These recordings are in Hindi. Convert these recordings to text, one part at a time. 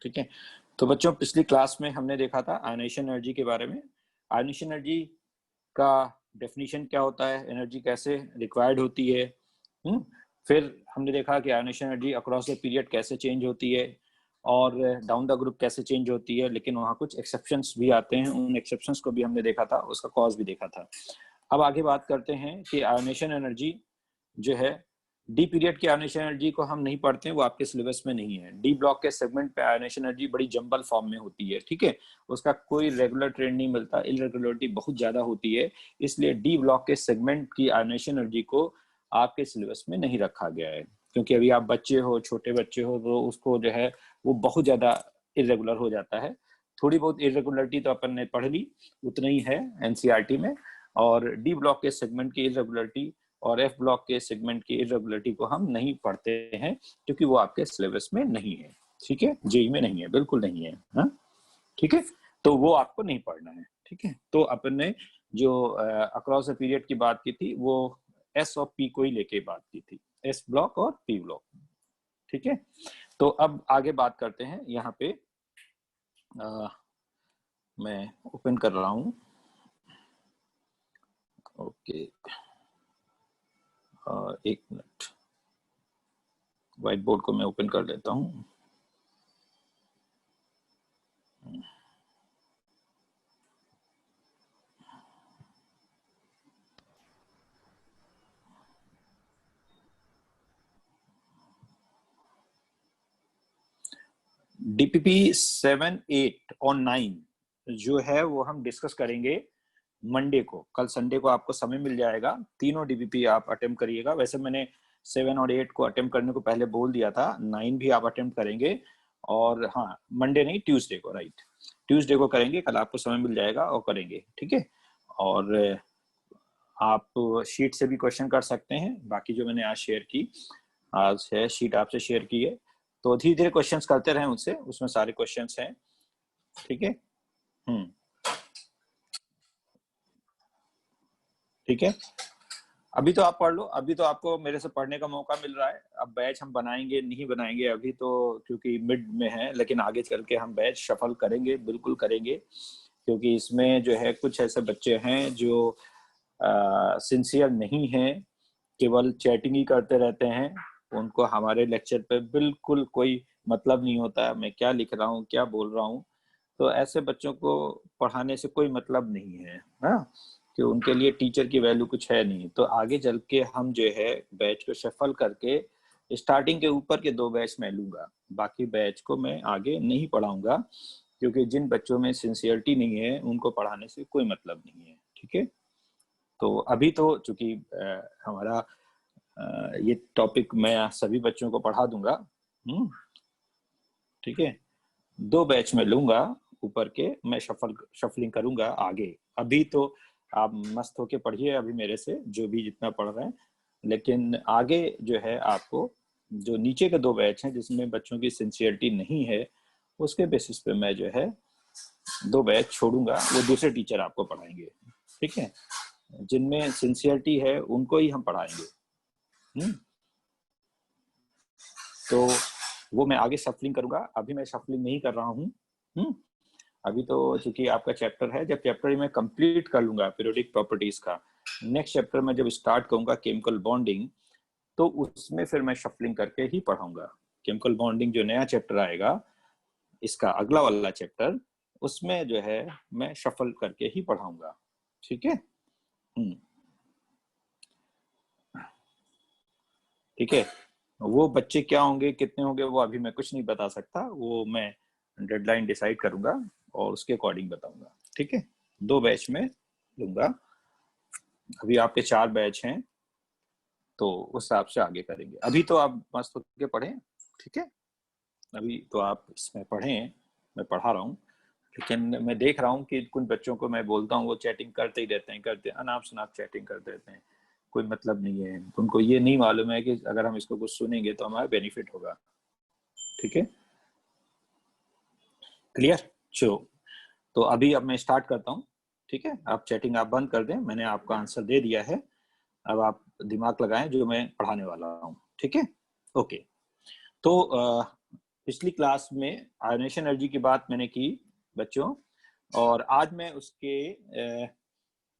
ठीक है। तो बच्चों पिछली क्लास में हमने देखा था आयनेशन एनर्जी के बारे में। आयनेशन एनर्जी का डेफिनेशन क्या होता है, एनर्जी कैसे रिक्वायर्ड होती है। फिर हमने देखा कि ionisation energy across the period कैसे चेंज होती है और डाउन द ग्रुप कैसे चेंज होती है, लेकिन वहाँ कुछ एक्सेप्शंस भी आते हैं, उन एक्सेप्शंस को भी हमने देखा था, उसका कॉज भी देखा था। अब आगे बात करते हैं कि आयनेशन एनर्जी जो है, डी पीरियड की आयनेशन एनर्जी को हम नहीं पढ़ते हैं, वो आपके सिलेबस में नहीं है। डी ब्लॉक के सेगमेंट पे आयनेशन एनर्जी बड़ी जंबल फॉर्म में होती है, ठीक है, उसका कोई रेगुलर ट्रेंड नहीं मिलता, इरेगुलरिटी बहुत ज्यादा होती है, इसलिए डी ब्लॉक के सेगमेंट की आयनेशन एनर्जी को आपके सिलेबस में नहीं रखा गया है, क्योंकि अभी आप बच्चे हो, छोटे बच्चे हो, तो उसको जो है वो बहुत ज्यादा इरेगुलर हो जाता है। थोड़ी बहुत इरेगुलरिटी तो अपन ने पढ़ ली, उतना ही है एनसीईआरटी में, और डी ब्लॉक के सेगमेंट की इरेगुलरिटी और एफ ब्लॉक के सेगमेंट की इरेगुलरिटी को हम नहीं पढ़ते हैं, क्योंकि वो आपके सिलेबस में नहीं है, ठीक है, जेई में नहीं है, बिल्कुल नहीं है, हाँ ठीक है, तो वो आपको नहीं पढ़ना है, ठीक है। तो अपन ने जो अक्रॉस द पीरियड की बात की थी, वो एस और पी को ही लेके बात की थी, एस ब्लॉक और पी ब्लॉक, ठीक है। तो अब आगे बात करते हैं, यहाँ पे मैं ओपन कर रहा हूँ, ओके, एक मिनट, व्हाइट बोर्ड को मैं ओपन कर लेता हूँ। डीपीपी 7, 8 और 9 जो है वो हम डिस्कस करेंगे मंडे को, कल संडे को आपको समय मिल जाएगा, तीनों डीपीपी आप अटेम्प्ट करिएगा। वैसे मैंने 7 और 8 को अटेम्प्ट करने को पहले बोल दिया था, 9 भी आप अटेम्प्ट करेंगे, और हाँ मंडे नहीं, ट्यूसडे को, राइट, ट्यूसडे को करेंगे, कल आपको समय मिल जाएगा और करेंगे, ठीक है। और आप शीट से भी क्वेश्चन कर सकते हैं, बाकी जो मैंने आज शेयर की, आज है शीट आपसे शेयर की है, तो धीरे धीरे क्वेश्चंस करते रहें उससे, उसमें सारे क्वेश्चंस हैं, ठीक है। ठीक है, अभी तो आप पढ़ लो, अभी तो आपको मेरे से पढ़ने का मौका मिल रहा है। अब बैच हम बनाएंगे नहीं बनाएंगे अभी तो, क्योंकि मिड में है, लेकिन आगे चल के हम बैच शफल करेंगे, बिल्कुल करेंगे, क्योंकि इसमें जो है कुछ ऐसे बच्चे हैं जो सिंसियर नहीं हैं, केवल चैटिंग ही करते रहते हैं, उनको हमारे लेक्चर पे बिल्कुल कोई मतलब नहीं होता है, मैं क्या लिख रहा हूँ, क्या बोल रहा हूँ, तो ऐसे बच्चों को पढ़ाने से कोई मतलब नहीं है, हाँ, कि उनके लिए टीचर की वैल्यू कुछ है नहीं। तो आगे चल के हम जो है बैच को शफल करके स्टार्टिंग के ऊपर के 2 बैच मैं लूंगा, बाकी बैच को मैं आगे नहीं पढ़ाऊंगा, क्योंकि जिन बच्चों में सिंसियरिटी नहीं है उनको पढ़ाने से कोई मतलब नहीं है, ठीक है। तो अभी तो चूंकि हमारा ये टॉपिक मैं सभी बच्चों को पढ़ा दूंगा, ठीक है, 2 बैच में लूंगा, ऊपर के मैं शफलिंग करूंगा आगे। अभी तो आप मस्त होके पढ़िए अभी मेरे से, जो भी जितना पढ़ रहे हैं, लेकिन आगे जो है आपको जो नीचे के 2 बैच हैं जिसमें बच्चों की सिंसियरिटी नहीं है, उसके बेसिस पे मैं जो है 2 बैच छोड़ूंगा, वो दूसरे टीचर आपको पढ़ाएंगे, ठीक है, जिनमें सिंसियरिटी है उनको ही हम पढ़ाएंगे। तो वो मैं आगे शफलिंग करूंगा, अभी मैं शफलिंग नहीं कर रहा हूँ। अभी तो चूंकि आपका चैप्टर है, जब चैप्टर मैं कंप्लीट कर लूंगा पीरियोडिक प्रॉपर्टीज का, नेक्स्ट चैप्टर में जब स्टार्ट करूंगा केमिकल बॉन्डिंग, तो उसमें फिर मैं शफलिंग करके ही पढ़ाऊंगा। केमिकल बॉन्डिंग जो नया चैप्टर आएगा, इसका अगला वाला चैप्टर, उसमें जो है मैं शफल करके ही पढ़ाऊंगा, ठीक है। ठीक है, वो बच्चे क्या होंगे, कितने होंगे, वो अभी मैं कुछ नहीं बता सकता, वो मैं डेडलाइन डिसाइड करूंगा और उसके अकॉर्डिंग बताऊंगा, ठीक है। 2 बैच में लूंगा, अभी आपके 4 बैच हैं, तो उस हिसाब से आगे करेंगे। अभी तो आप मस्त होकर पढ़ें, ठीक है, अभी तो आप इसमें पढ़ें, मैं पढ़ा रहा हूँ, लेकिन मैं देख रहा हूँ कि कुछ बच्चों को मैं बोलता हूँ वो चैटिंग करते ही रहते हैं, करते अनाप शनाप चैटिंग करते रहते हैं, कोई मतलब नहीं है, उनको ये नहीं मालूम है कि अगर हम इसको कुछ सुनेंगे तो हमारा बेनिफिट होगा, ठीक है, क्लियर। चलो, तो अभी अब मैं स्टार्ट करता हूँ, ठीक है, आप चैटिंग आप बंद कर दें, मैंने आपका आंसर दे दिया है, अब आप दिमाग लगाएं जो मैं पढ़ाने वाला हूँ, ठीक है, ओके। तो पिछली क्लास में आयनाइजेशन एनर्जी की बात मैंने की बच्चों, और आज मैं उसके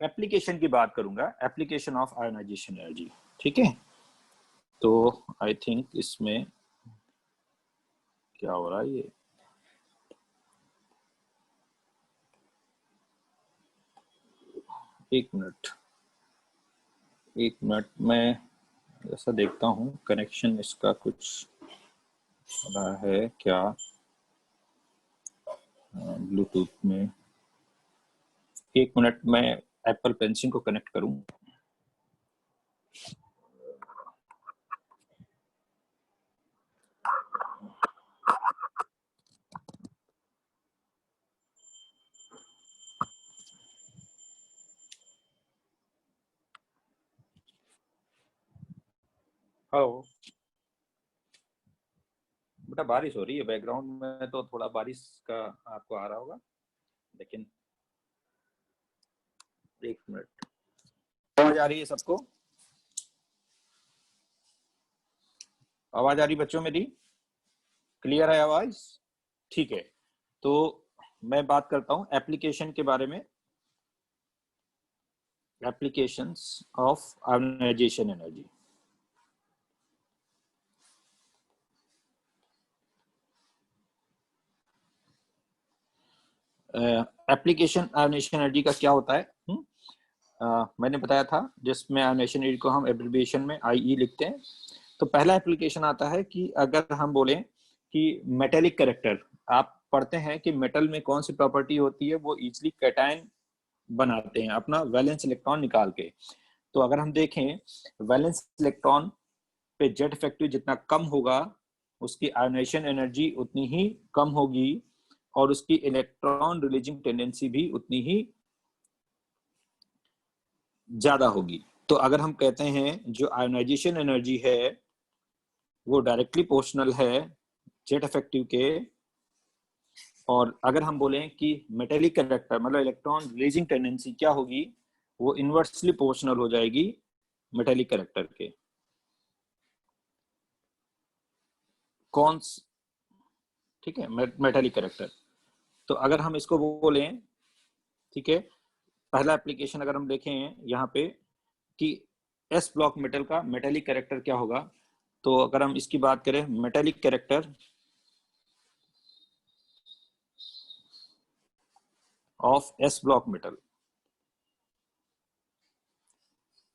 एप्लीकेशन की बात करूंगा, एप्लीकेशन ऑफ आयनाइजेशन एनर्जी। ठीक है, तो आई थिंक इसमें क्या हो रहा है, ये एक मिनट मैं ऐसा देखता हूँ कनेक्शन इसका कुछ रहा है क्या ब्लूटूथ में। एक मिनट मैं एप्पल पेंसिल को कनेक्ट करूं। हेलो बेटा, बारिश हो रही है बैकग्राउंड में, तो थोड़ा बारिश का आपको आ रहा होगा, लेकिन एक मिनट। आवाज आ रही है सबको? आवाज आ रही बच्चों मेरी? क्लियर है आवाज? ठीक है, तो मैं बात करता हूं एप्लीकेशन के बारे में, applications of ionization energy. Application ionization energy का क्या होता है? मैंने बताया था, जिसमें आयनाइजेशन एनर्जी को हम एब्रिविएशन में IE लिखते हैं। तो पहला एप्लीकेशन आता है कि अगर हम बोलें कि मेटेलिक कैरेक्टर, आप पढ़ते हैं कि मेटल में कौन सी प्रॉपर्टी होती है, वो इजिली कैटायन बनाते हैं अपना वैलेंस इलेक्ट्रॉन निकाल के। तो अगर हम देखें वैलेंस इलेक्ट्रॉन पे जेट इफेक्टिव जितना कम होगा, उसकी आयनाइजेशन एनर्जी उतनी ही कम होगी, और उसकी इलेक्ट्रॉन रिलीजिंग टेंडेंसी भी उतनी ही ज्यादा होगी। तो अगर हम कहते हैं जो आयोनाइजेशन एनर्जी है वो डायरेक्टली प्रोपोर्शनल है जेट इफेक्टिव के, और अगर हम बोलें कि मेटेलिक कैरेक्टर मतलब इलेक्ट्रॉन रिलीजिंग टेंडेंसी क्या होगी, वो इनवर्सली प्रोपोर्शनल हो जाएगी मेटेलिक कैरेक्टर के। कौन? ठीक है, मेटेलिक कैरेक्टर। तो अगर हम इसको बोलें, ठीक है, पहला एप्लीकेशन अगर हम देखें यहाँ पे कि एस ब्लॉक मेटल का मेटेलिक कैरेक्टर क्या होगा, तो अगर हम इसकी बात करें metallic character of s block metal,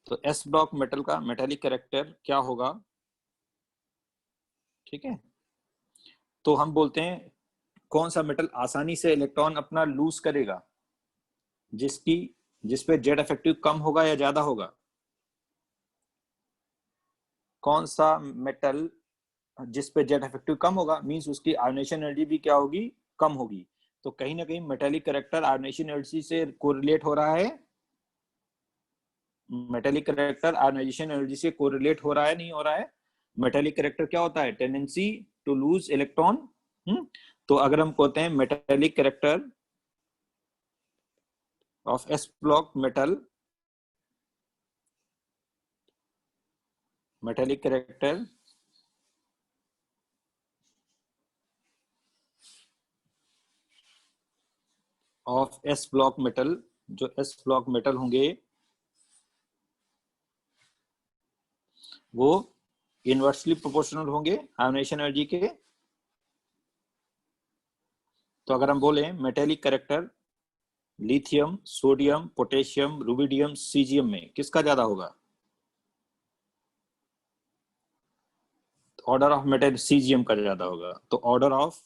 तो एस ब्लॉक मेटल का मेटेलिक कैरेक्टर क्या होगा? ठीक है, तो हम बोलते हैं कौन सा मेटल आसानी से इलेक्ट्रॉन अपना लूज करेगा, जिसपे जेड इफेक्टिव कम होगा या ज्यादा होगा? कौन सा मेटल जिसपे जेड इफेक्टिव कम होगा, मींस उसकी आयोनाइजेशन एनर्जी भी क्या होगी? कम होगी। तो कहीं ना कहीं मेटेलिक कैरेक्टर आयोनाइजेशन एनर्जी से कोरिलेट हो रहा है। मेटेलिक कैरेक्टर आयोनाइजेशन एनर्जी से कोरिलेट हो रहा है, नहीं हो रहा है? मेटेलिक कैरेक्टर क्या होता है? Tendency to lose electron. तो अगर हम कहते हैं metallic character of s block metal, metallic character of s block metal, जो एस ब्लॉक मेटल होंगे वो इनवर्सली प्रोपोर्शनल होंगे आयोनाइजेशन एनर्जी के। तो अगर हम बोले metallic character lithium, sodium, potassium, rubidium, caesium में किसका ज्यादा होगा? ऑर्डर ऑफ मेटेल सीजियम का ज्यादा होगा। तो order of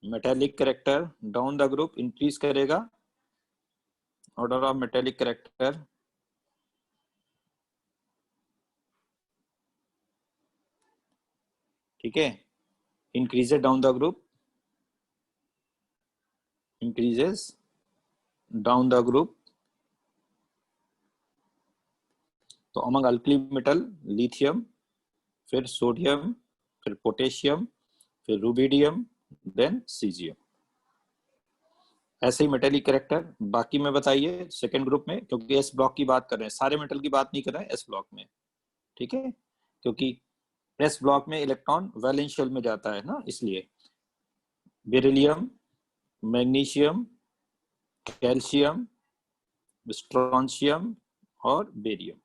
metallic character down the group increase करेगा, ऑर्डर ऑफ मेटेलिक कैरेक्टर ठीक है increases down the group, increases down the group. तो अमंग अल्कली मेटल लिथियम, फिर सोडियम, फिर पोटेशियम, फिर रुबिडियम, देन सीजियम। ऐसे ही मेटेलिक कैरेक्टर बाकी में बताइए सेकेंड ग्रुप में, क्योंकि एस ब्लॉक की बात कर रहे हैं, सारे मेटल की बात नहीं कर रहे हैं एस ब्लॉक में। ठीक है, क्योंकि एस ब्लॉक में इलेक्ट्रॉन वैलेंस शेल में जाता है ना, इसलिए बेरिलियम, मैग्नीशियम, कैल्शियम, स्ट्रोंशियम और बेरियम,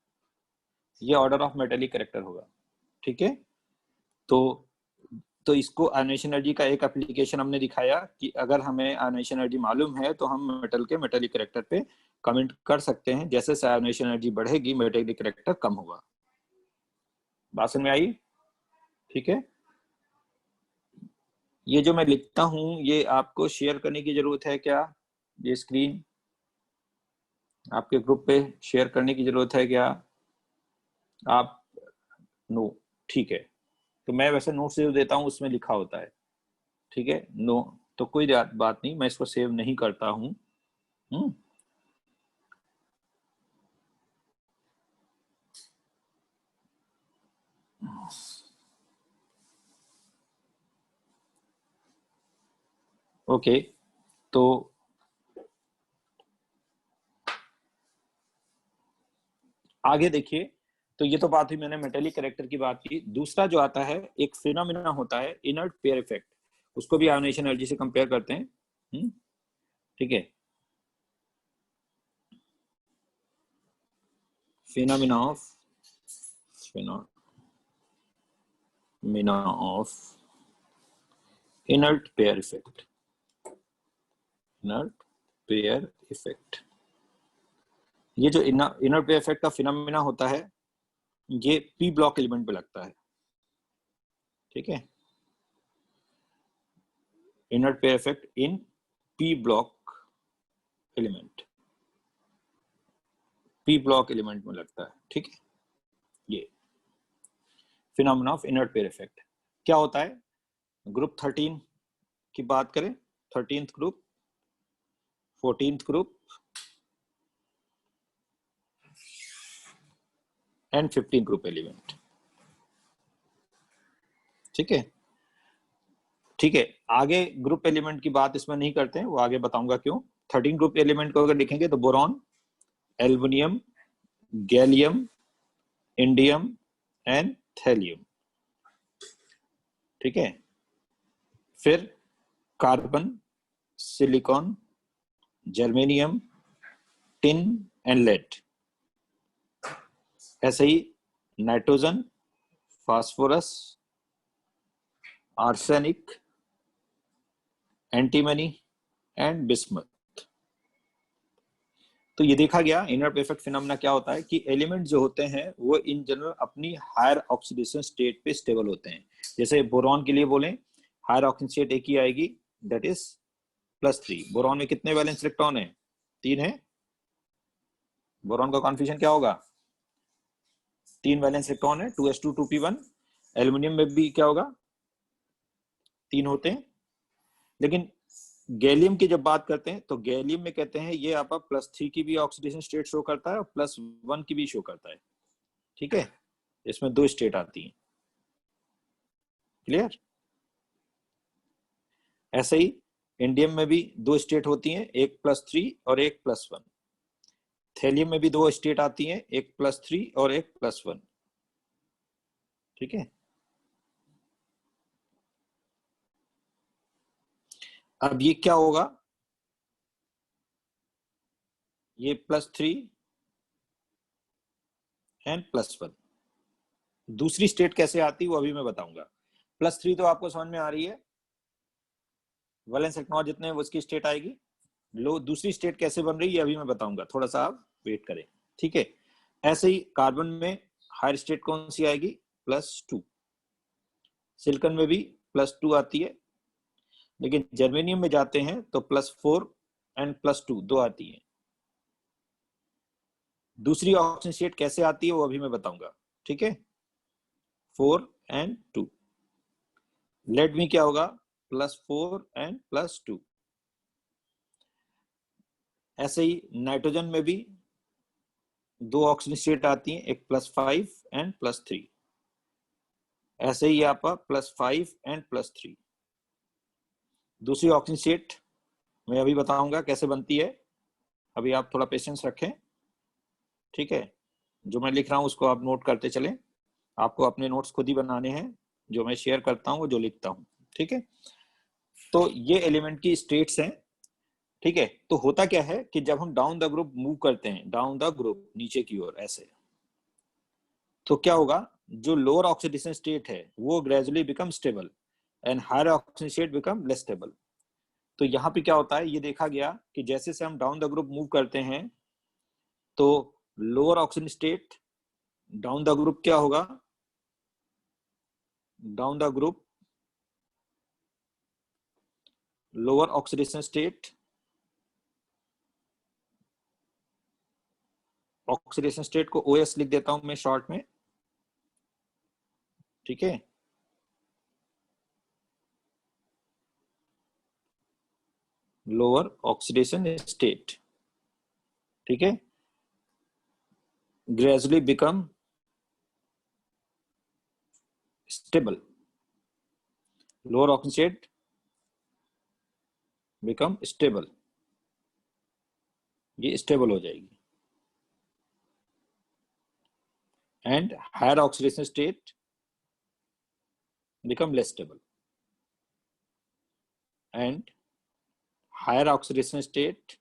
ये ऑर्डर ऑफ मेटेलिक कैरेक्टर होगा। ठीक है, तो इसको आयनाइजेशन एनर्जी का एक एप्लीकेशन हमने दिखाया कि अगर हमें आयनाइजेशन एनर्जी मालूम है तो हम मेटल के मेटेलिक कैरेक्टर पे कमेंट कर सकते हैं। जैसे से आयनाइजेशन एनर्जी बढ़ेगी मेटेलिक कैरेक्टर कम होगा। बात समझ में आई? ठीक है, ये जो मैं लिखता हूं ये आपको शेयर करने की जरूरत है क्या? ये स्क्रीन आपके ग्रुप पे शेयर करने की जरूरत है क्या? आप नो, ठीक है, तो मैं वैसे नोट सेव देता हूं, उसमें लिखा होता है। ठीक है, नो तो कोई बात नहीं, मैं इसको सेव नहीं करता हूं। ओके, तो आगे देखिए, तो ये तो बात हुई, मैंने मेटेलिक कैरेक्टर की बात की। दूसरा जो आता है एक फिनोमिना होता है इनर्ट पेयर इफेक्ट, उसको भी आयनाइजेशन एनर्जी से कंपेयर करते हैं। ठीक है, phenomena of inert pair effect, inert pair effect. ये जो इनर्ट पेयर इफेक्ट का फिनोमिना होता है ये पी ब्लॉक एलिमेंट पे लगता है। ठीक है, inert pair effect in p block element में लगता है। ठीक है, ये phenomena of inert pair effect क्या होता है? ग्रुप 13 की बात करें, 13th group, 14th group and 15th group element. ठीक है, ठीक है, आगे ग्रुप एलिमेंट की बात इसमें नहीं करते हैं, वो आगे बताऊंगा क्यों। 13 ग्रुप एलिमेंट को अगर देखेंगे तो boron, aluminium, gallium, indium and thallium. ठीक है, फिर carbon, silicon, germanium, tin and lead. ऐसे ही nitrogen, phosphorus, arsenic, antimony and bismuth. तो ये देखा गया इनर्ट इफेक्ट फिनोमेना क्या होता है कि एलिमेंट जो होते हैं वो इन जनरल अपनी हायर ऑक्सीडेशन स्टेट पे स्टेबल होते हैं। जैसे बोरॉन के लिए बोलें, हायर ऑक्सीजन स्टेट एक ही आएगी, दैट इज +3। बोरॉन में कितने वैलेंस इलेक्ट्रॉन है? 3 है। बोरॉन का कॉन्फिगरेशन क्या होगा? 3 वैलेंस इलेक्ट्रॉन है, 2s2 2p1। एल्युमिनियम में भी क्या होगा? 3 होते हैं। लेकिन गैलियम की जब बात करते हैं तो गैलियम में कहते हैं ये आपका +3 की भी ऑक्सीडेशन स्टेट शो करता है और +1 की भी शो करता है। ठीक है, इसमें 2 स्टेट आती हैं। क्लियर? ऐसे ही इंडियम में भी 2 स्टेट होती हैं, एक +3 और एक +1। थैलियम में भी 2 स्टेट आती हैं, एक +3 और एक +1। ठीक है, अब ये क्या होगा? ये +3 एंड +1। दूसरी स्टेट कैसे आती है वो अभी मैं बताऊंगा। +3 तो आपको समझ में आ रही है, वैलेंस इलेक्ट्रॉन जितने हैं उसकी स्टेट आएगी। लो, दूसरी स्टेट कैसे बन रही है अभी मैं बताऊंगा, थोड़ा सा आप वेट करें। ठीक है, ऐसे ही कार्बन में हायर स्टेट कौन सी आएगी? +2। सिलिकॉन में भी +2 आती है, लेकिन जर्मेनियम में जाते हैं तो +4 एंड +2 दो आती है। दूसरी ऑक्सीजन स्टेट कैसे आती है वो अभी मैं बताऊंगा। ठीक है, 4 एंड 2। लेड में क्या होगा? +4 एंड +2। ऐसे ही नाइट्रोजन में भी 2 ऑक्सीजन स्टेट आती हैं, एक +5 एंड +3। ऐसे ही आपका +5 एंड +3। दूसरी ऑक्सीजन स्टेट मैं अभी बताऊंगा कैसे बनती है, अभी आप थोड़ा पेशेंस रखें। ठीक है, जो मैं लिख रहा हूं उसको आप नोट करते चलें। आपको अपने नोट्स खुद ही बनाने हैं, जो मैं शेयर करता हूँ वो जो लिखता हूँ, ठीक है। तो ये एलिमेंट की स्टेट्स हैं, ठीक है। तो होता क्या है कि जब हम डाउन द ग्रुप मूव करते हैं, डाउन द ग्रुप नीचे की ओर ऐसे, तो क्या होगा, जो लोअर ऑक्सीडेशन स्टेट है वो gradually become stable and higher oxidation state become less stable. तो यहाँ पे क्या होता है, ये देखा गया कि जैसे से हम डाउन द ग्रुप मूव करते हैं तो lower oxygen state down the group क्या होगा, down the group lower oxidation state, oxidation state को OS लिख देता हूं मैं शॉर्ट में, ठीक है। लोअर ऑक्सीडेशन स्टेट, ठीक है, gradually become stable, lower oxygen state become stable, ये स्टेबल हो जाएगी, and higher oxidation state become less stable, and higher oxidation state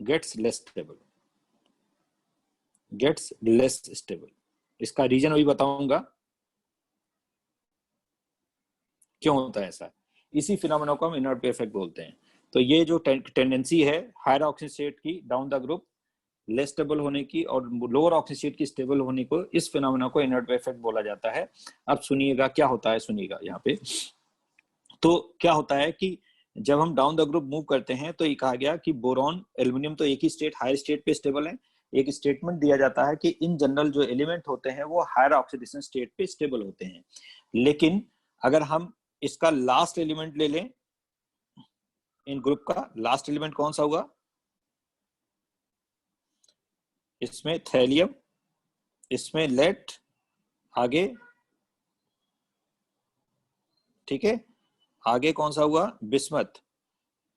gets less stable, gets less stable. इसका रीजन अभी बताऊंगा क्यों होता है ऐसा। इसी फिनोमेना को हम इनर्ट पे इफेक्ट बोलते हैं। तो ये जो टेंडेंसी है हायर ऑक्सीजन स्टेट की down the group less stable होने की और लोअर ऑक्सीजन स्टेट की स्टेबल होने को, इस फिनोमेना को इनर्ट पे इफेक्ट बोला जाता है। अब सुनिएगा क्या होता है, सुनिएगा यहाँ पे। तो क्या होता है कि जब हम डाउन द ग्रुप मूव करते हैं तो ये कहा गया कि बोरॉन एल्यूमिनियम तो एक ही स्टेट हायर स्टेट पे स्टेबल है। एक स्टेटमेंट दिया जाता है कि इन जनरल जो एलिमेंट होते हैं वो हायर ऑक्सीडेशन स्टेट पे स्टेबल होते हैं। लेकिन अगर हम इसका लास्ट एलिमेंट ले लें, इन ग्रुप का लास्ट एलिमेंट कौन सा होगा, इसमें थैलियम, इसमें लेड, आगे, ठीक है, आगे कौन सा हुआ, बिस्मथ।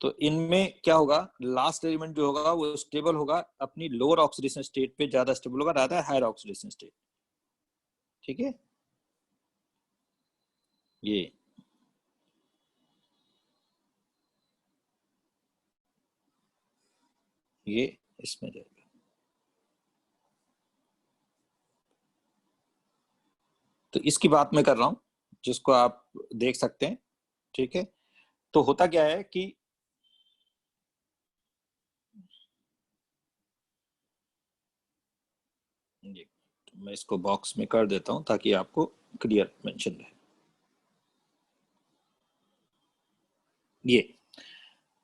तो इनमें क्या होगा, लास्ट एलिमेंट जो होगा वो स्टेबल होगा अपनी लोअर ऑक्सीडेशन स्टेट पे, ज्यादा स्टेबल होगा रहता है हायर ऑक्सीडेशन स्टेट, ठीक है। ये इसमें जाएगा। तो इसकी बात मैं कर रहा हूं जिसको आप देख सकते हैं, ठीक है। तो होता क्या है कि मैं इसको बॉक्स में कर देता हूं ताकि आपको क्लियर मेंशन रहे। ये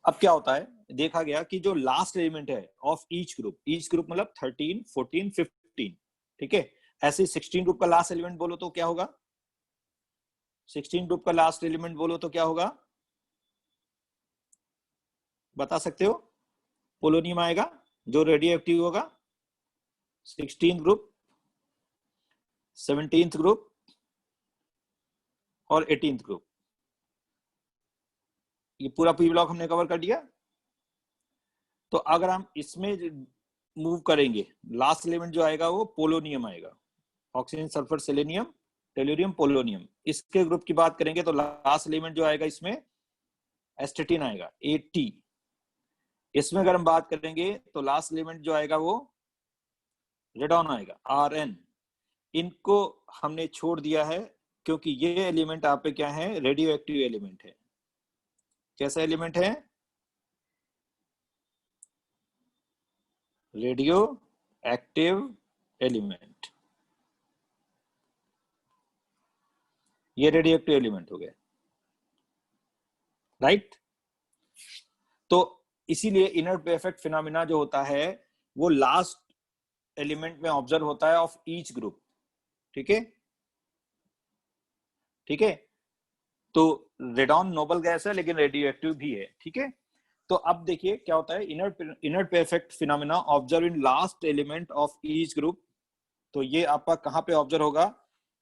अब क्या होता है, देखा गया कि जो लास्ट एलिमेंट है ऑफ ईच ग्रुप मतलब 13, 14, 15, ठीक है। ऐसे 16 ग्रुप का लास्ट एलिमेंट बोलो तो क्या होगा, 16 ग्रुप का लास्ट एलिमेंट बोलो तो क्या होगा, बता सकते हो। पोलोनियम आएगा जो रेडियो एक्टिव होगा, 16 ग्रुप, 17th ग्रुप और 18th ग्रुप। ये पूरा पी ब्लॉक हमने कवर कर दिया। तो अगर हम इसमें मूव करेंगे, लास्ट एलिमेंट जो आएगा वो पोलोनियम आएगा, oxygen sulphur selenium tellurium polonium. इसके ग्रुप की बात करेंगे तो लास्ट एलिमेंट जो आएगा इसमें एस्टेटिन आएगा 80। इसमें अगर हम बात करेंगे तो लास्ट एलिमेंट जो आएगा वो रेडॉन आएगा RN। इनको हमने छोड़ दिया है क्योंकि ये एलिमेंट आप पे क्या है, रेडियो एक्टिव एलिमेंट है। कैसा एलिमेंट है, रेडियो एक्टिव एलिमेंट। ये रेडियो एक्टिव एलिमेंट हो गया, राइट। तो इसीलिए इनर्ट पे इफेक्ट फिनोमिना जो होता है वो लास्ट एलिमेंट में ऑब्जर्व होता है ऑफ ईच ग्रुप, ठीक है, ठीक है। तो रेडॉन नोबल गैस है लेकिन रेडियो एक्टिव भी है, ठीक है। तो अब देखिए क्या होता है, इनर्ट पे effect phenomena observe in last element of each group. तो ये आपका कहां पे ऑब्जर्व होगा,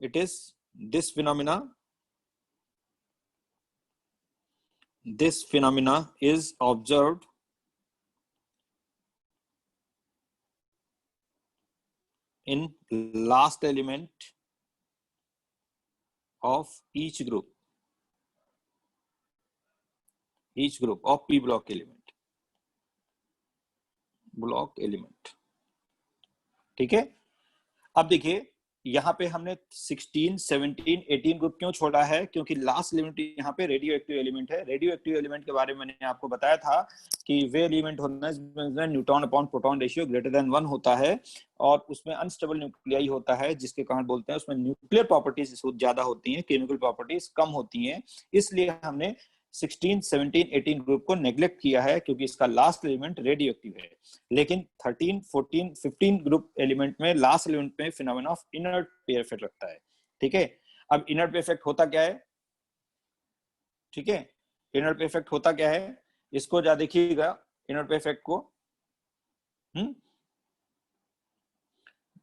it is this phenomena is observed in last element of each group of p block element। ठीक है, अब देखिए यहाँ पे हमने 16, 17, 18 ग्रुप क्यों छोड़ा है, क्योंकि लास्ट एलिमेंट यहाँ पे रेडियो एक्टिव एलिमेंट है। रेडियो एक्टिव एलिमेंट के बारे में मैंने आपको बताया था कि वे एलिमेंट होना है neutron upon proton ratio greater than 1 होता है, और उसमें अनस्टेबल न्यूक्लियाई होता है, जिसके कारण बोलते हैं उसमें न्यूक्लियर प्रॉपर्टीज ज्यादा होती हैं, केमिकल प्रॉपर्टीज कम होती हैं। इसलिए हमने 16, 17, 18 ग्रुप को नेग्लेक्ट किया है, क्योंकि इसका लास्ट एलिमेंट रेडियो एक्टिव है। लेकिन 13, 14, 15 ग्रुप एलिमेंट में लास्ट एलिमेंट में phenomena of inert pair effect लगता है। ठीक है, अब इनर्ट पेयर इफेक्ट होता क्या है? ठीक है, इनर्ट पेयर इफेक्ट होता क्या है, इसको जा देखिएगा इनर्ट पेयर इफेक्ट को।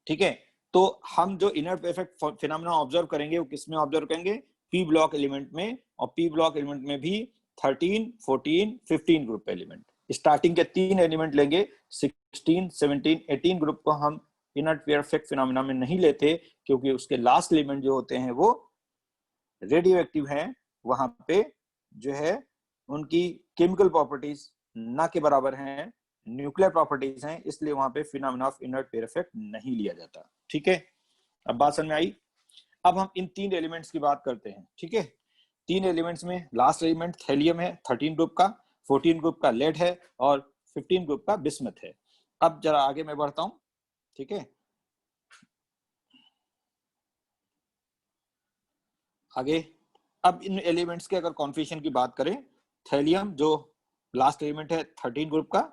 ठीक है, तो हम जो inert pair effect phenomena observe करेंगे वो किसमें ऑब्जर्व करेंगे? पी ब्लॉक एलिमेंट में, और पी ब्लॉक एलिमेंट में भी 13, 14, 15 ग्रुप एलिमेंट। स्टार्टिंग के 3 एलिमेंट लेंगे, 16, 17, 18 ग्रुप को हम इनर्ट पेयर इफेक्ट फिनोमेना में नहीं लेते, क्योंकि उसके लास्ट एलिमेंट जो होते हैं वो रेडियो एक्टिव हैं, वहां पे जो है उनकी केमिकल प्रॉपर्टीज ना के बराबर हैं, न्यूक्लियर प्रॉपर्टीज हैं, इसलिए वहां पे phenomena of inert pair effect नहीं लिया जाता। ठीक है, अब बात समझ में आई। अब हम इन 3 एलिमेंट्स की बात करते हैं। ठीक है, 3 एलिमेंट्स में लास्ट एलिमेंट थैलियम है 13 ग्रुप का, 14 ग्रुप का लेड है, और 15 ग्रुप का बिस्मथ है। अब जरा आगे मैं बढ़ता हूं। ठीक है, आगे अब इन एलिमेंट्स के अगर कॉन्फिगरेशन की बात करें, थैलियम जो लास्ट एलिमेंट है 13 ग्रुप का,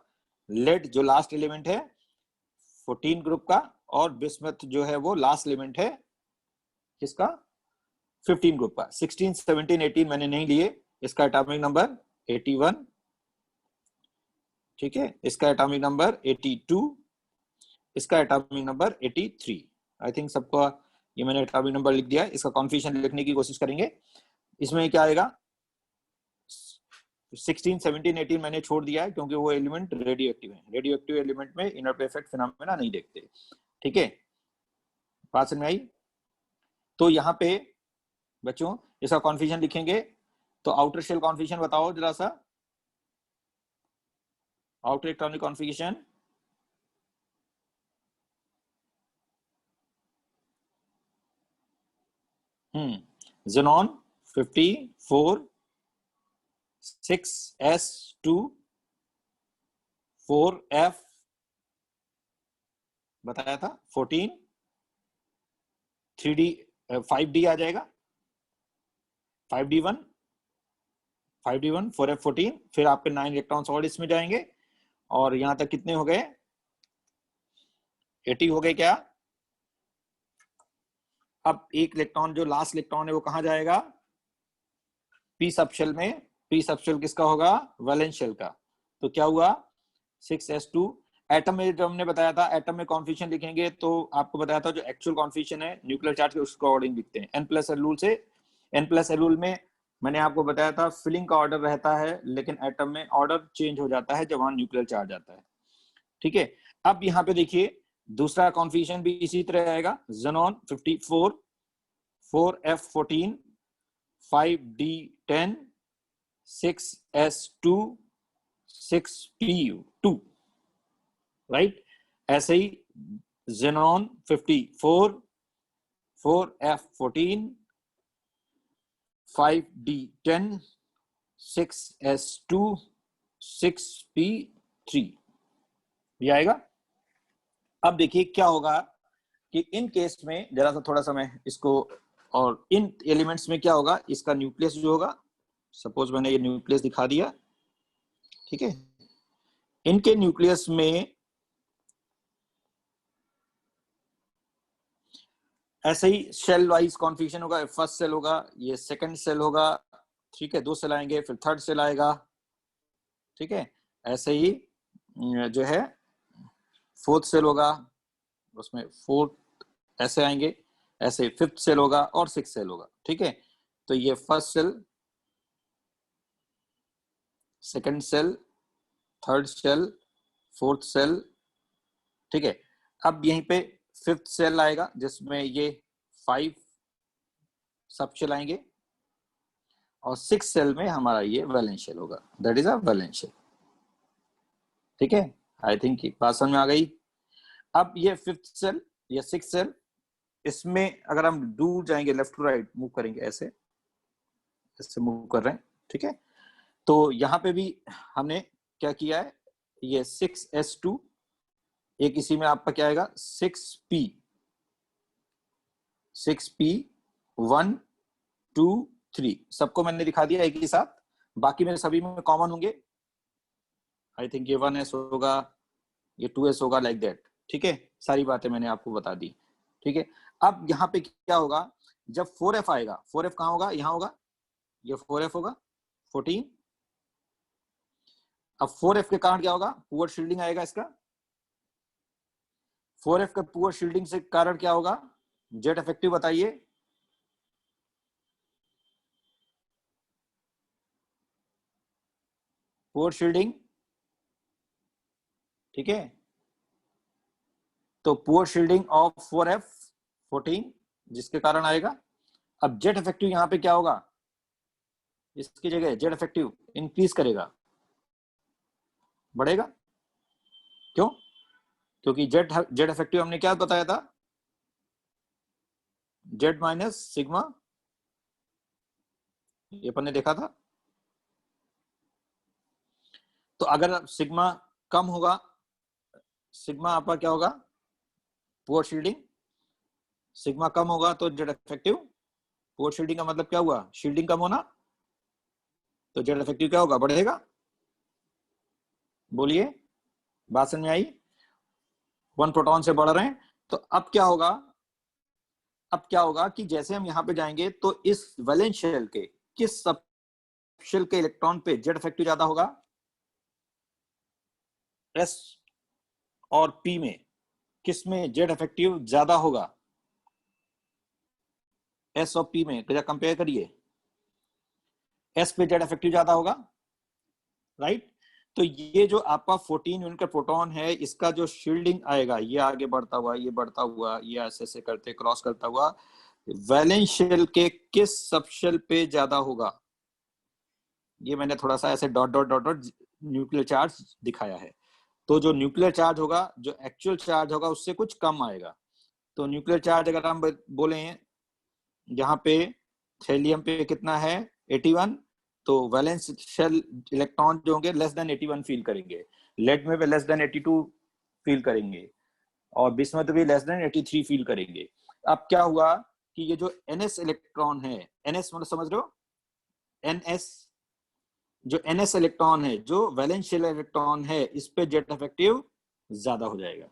लेड जो लास्ट एलिमेंट है 14 ग्रुप का, और बिस्मथ जो है वो लास्ट एलिमेंट है किसका? 15 ग्रुप का। 16, 17, 18 मैंने नहीं लिए, इसका एटॉमिक नंबर 81। ठीक है, इसका एटॉमिक नंबर 82, इसका एटॉमिक नंबर 83। आई थिंक सबका ये मैंने एटॉमिक नंबर लिख दिया है। इसका कॉन्फिगरेशन लिखने की कोशिश करेंगे। इसमें क्या आएगा? 16, 17, 18 मैंने छोड़ दिया है, क्योंकि वो एलिमेंट रेडियो एक्टिव है। रेडियो एक्टिव एलिमेंट में इनर्ट पेयर इफेक्ट फिनोमेना नहीं देखते। ठीक है, बात समझ में आई? तो यहाँ पे बच्चों इसका कॉन्फिगरेशन लिखेंगे, तो आउटर शेल कॉन्फिगरेशन बताओ जरा सा। Outer electronic configuration, xenon 54, 6s2, 4f बताया था, 14, 3d 5d आ जाएगा, 5d1, 5d1, 4f14, फिर आपके 9 इलेक्ट्रॉन्स और इसमें जाएंगे, और यहां तक कितने हो गए? 80 हो गए क्या? अब एक इलेक्ट्रॉन जो लास्ट इलेक्ट्रॉन है वो कहां जाएगा? पी सबशेल में। पी सबशेल किसका होगा? वैलेंस शेल का। तो क्या हुआ? 6s2। एटम में जो हमने बताया था, एटम में कॉन्फिगरेशन लिखेंगे तो आपको बताया था जो एक्चुअल कॉन्फिगरेशन है न्यूक्लियर चार्ज के उसको अकॉर्डिंग लिखते हैं n+ रूल से। n+ रूल में मैंने आपको बताया था फिलिंग का ऑर्डर रहता है, लेकिन एटम में ऑर्डर चेंज हो जाता है जब वहां न्यूक्लियर चार्ज आता है। ठीक है, अब यहाँ पे देखिए दूसरा कॉन्फिगरेशन भी इसी तरह आएगा। xenon 54, 4f14, 5d10, 6s2, 6pu2, right. ऐसे ही xenon 54, 4f14, 5d10, 6s2, 6p3 ये आएगा। अब देखिए क्या होगा कि इन केस में जरा सा थोड़ा सा मैं इसको, और इन एलिमेंट्स में क्या होगा, इसका न्यूक्लियस जो होगा, सपोज मैंने ये न्यूक्लियस दिखा दिया। ठीक है, इनके न्यूक्लियस में ऐसे ही सेल वाइज कॉन्फिगरेशन होगा। फर्स्ट सेल होगा, ये सेकंड सेल होगा, ठीक है, 2 सेल आएंगे, फिर थर्ड सेल आएगा। ठीक है, ऐसे ही जो है फोर्थ सेल होगा, उसमें फोर्थ ऐसे आएंगे, ऐसे फिफ्थ सेल होगा और सिक्स सेल होगा। ठीक है, तो ये first cell, second cell, third cell, fourth cell. ठीक है, अब यहीं पे फिफ्थ सेल आएगा जिसमें ये 5 सब शेल आएंगे और 6 सेल में हमारा ये वैलेंस शेल होगा, that is a valence shell. ठीक है, आई थिंक बात समझ में आ गई। अब ये फिफ्थ सेल या 6 सेल, इसमें अगर हम दूर जाएंगे, लेफ्ट टू राइट मूव करेंगे, ऐसे ऐसे मूव कर रहे हैं, ठीक है। तो यहाँ पे भी हमने क्या किया है, ये 6s2, एक इसी में आपका क्या आएगा 6p 1 2 3, सबको मैंने दिखा दिया एक ही साथ, बाकी में सभी में कॉमन होंगे। आई थिंक ये 1s होगा, ये 2s होगा, लाइक दैट। ठीक है, सारी बातें मैंने आपको बता दी। ठीक है, अब यहाँ पे क्या होगा, जब 4f आएगा, 4f कहाँ होगा, यहाँ होगा, ये 4f होगा 14। अब 4f के कारण क्या होगा, पुअर शील्डिंग आएगा इसका। 4f का पुअर शील्डिंग से कारण क्या होगा, जेट इफेक्टिव बताइए। पुअर शील्डिंग, ठीक है, तो पुअर शील्डिंग ऑफ 4f 14 जिसके कारण आएगा। अब जेट इफेक्टिव यहां पे क्या होगा, इसकी जगह जेट इफेक्टिव इंक्रीज करेगा, बढ़ेगा। क्यों, क्योंकि जेट इफेक्टिव हमने क्या बताया था, जेड माइनस सिग्मा, ये अपन ने देखा था। तो अगर सिग्मा कम होगा, सिग्मा आपका क्या होगा, पुअर शील्डिंग, सिग्मा कम होगा तो जेड इफेक्टिव। पुअर शील्डिंग का मतलब क्या हुआ, शील्डिंग कम होना, तो जेड इफेक्टिव क्या होगा, बढ़ेगा। बोलिए, बात समझ में आई। 1 प्रोटॉन से बढ़ रहे हैं, तो अब क्या होगा, अब क्या होगा कि जैसे हम यहां पे जाएंगे तो इस वैलेंस शेल के किस सब शेल के इलेक्ट्रॉन पे जेड इफेक्टिव ज्यादा होगा, एस और पी में किस में जेड इफेक्टिव ज्यादा होगा, एस और पी में कंपेयर करिए, एस पे जेड इफेक्टिव ज्यादा होगा, राइट। तो ये जो आपका 14 यूनिट का प्रोटॉन है, इसका जो शील्डिंग आएगा, ये आगे बढ़ता हुआ, ये बढ़ता हुआ, ये ऐसे ऐसे करते क्रॉस करता हुआ वैलेंस शेल के किस सब शेल पे ज्यादा होगा। ये मैंने थोड़ा सा ऐसे dot dot dot dot nuclear charge दिखाया है। तो जो न्यूक्लियर चार्ज होगा, जो एक्चुअल चार्ज होगा उससे कुछ कम आएगा। तो न्यूक्लियर चार्ज अगर हम बोले यहाँ पे थेलियम पे कितना है 81, तो वैलेंस शेल इलेक्ट्रॉन जो होंगे लेस देन 81 फील करेंगे, लेड में भी लेस देन 82 फील करेंगे, और बिस्मथ भी लेस देन 83 फील करेंगे। अब क्या हुआ कि ये जो ns इलेक्ट्रॉन है, ns मतलब समझ रहे हो, ns जो ns इलेक्ट्रॉन है, जो वैलेंस शेल इलेक्ट्रॉन है, इस पे जेट इफेक्टिव ज्यादा हो जाएगा।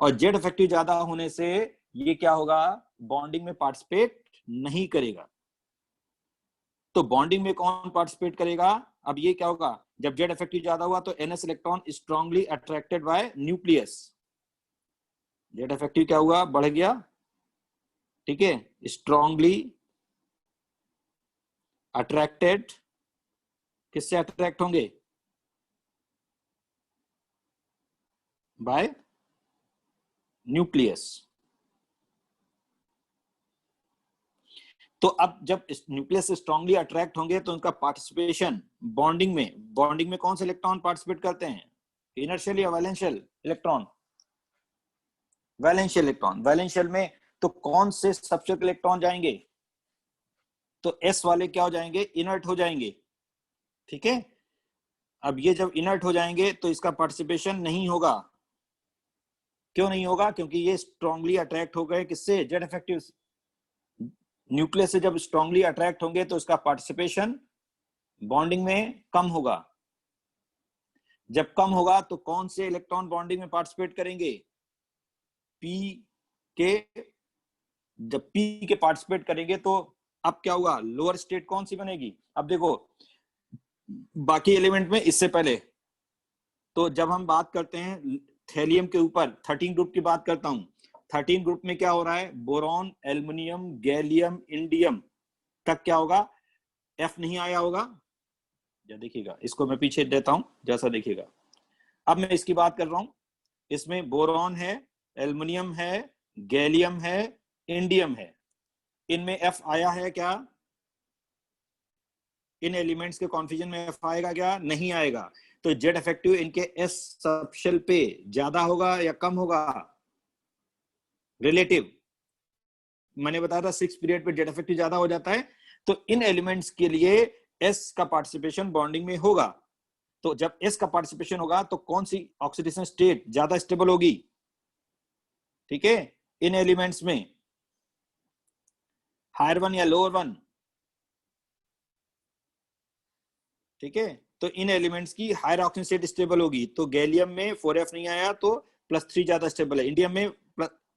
और जेट इफेक्टिव ज्यादा होने से ये क्या होगा, बॉन्डिंग में पार्टिसिपेट नहीं करेगा। तो बॉन्डिंग में कौन पार्टिसिपेट करेगा, अब ये क्या होगा, जब जेट इफेक्टिव ज्यादा हुआ तो ns electron strongly attracted by nucleus, jet effective क्या हुआ, बढ़ गया। ठीक है, स्ट्रांगली अट्रैक्टेड, किससे अट्रैक्ट होंगे, बाय न्यूक्लियस। तो अब जब न्यूक्लियस से स्ट्रांगली अट्रैक्ट होंगे तो उनका पार्टिसिपेशन बॉन्डिंग में कौन से इलेक्ट्रॉन पार्टिसिपेट करते हैं, इनर्शियल या वैलेंशियल इलेक्ट्रॉन, वैलेंशियल इलेक्ट्रॉन। वैलेंशियल में तो कौन से सबसेट इलेक्ट्रॉन जाएंगे, तो एस वाले क्या हो जाएंगे, इनर्ट हो जाएंगे। ठीक है, अब ये जब इनर्ट हो जाएंगे तो इसका पार्टिसिपेशन नहीं होगा। क्यों नहीं होगा, क्योंकि ये स्ट्रांगली अट्रैक्ट हो गए किससे, जेड इफेक्टिव। न्यूक्लियस से जब स्ट्रांगली अट्रैक्ट होंगे तो इसका पार्टिसिपेशन बॉन्डिंग में कम होगा। जब कम होगा तो कौन से इलेक्ट्रॉन बॉन्डिंग में पार्टिसिपेट करेंगे, पी के। जब पी के पार्टिसिपेट करेंगे तो अब क्या हुआ, लोअर स्टेट कौन सी बनेगी। अब देखो बाकी एलिमेंट में इससे पहले, तो जब हम बात करते हैं थैलियम के ऊपर 13 ग्रुप की बात करता हूं, 13 ग्रुप में क्या हो रहा है, बोरॉन, एल्युमिनियम, गैलियम, इंडियम तक क्या होगा, एफ नहीं आया होगा। या देखिएगा, इसको मैं पीछे देता हूं, जैसा देखिएगा। अब मैं इसकी बात कर रहा हूं, इसमें बोरॉन है, एल्युमिनियम है, गैलियम है, इंडियम है। इनमें F आया है क्या? इन एलिमेंट्स के कॉन्फ्यूजन में F आएगा क्या? नहीं आएगा। तो जेड इफेक्टिव इनके S सबशेल पे ज्यादा होगा या कम होगा? रिलेटिव। मैंने बताया था 6 पीरियड पे जेड इफेक्टिव ज्यादा हो जाता है। तो इन एलिमेंट्स के लिए S का पार्टिसिपेशन बॉन्डिंग में होगा। तो जब S का पार्टिसिपेशन होगा तो कौन सी ऑक्सीडेशन स्टेट ज्यादा स्टेबल होगी? ठीक है, इन एलिमेंट्स में हायर वन या लोअर वन? ठीक है, तो इन एलिमेंट्स की हायर ऑक्सीजन स्टेट स्टेबल होगी। तो गैलियम में 4F नहीं आया तो +3 ज्यादा स्टेबल है, इंडियम में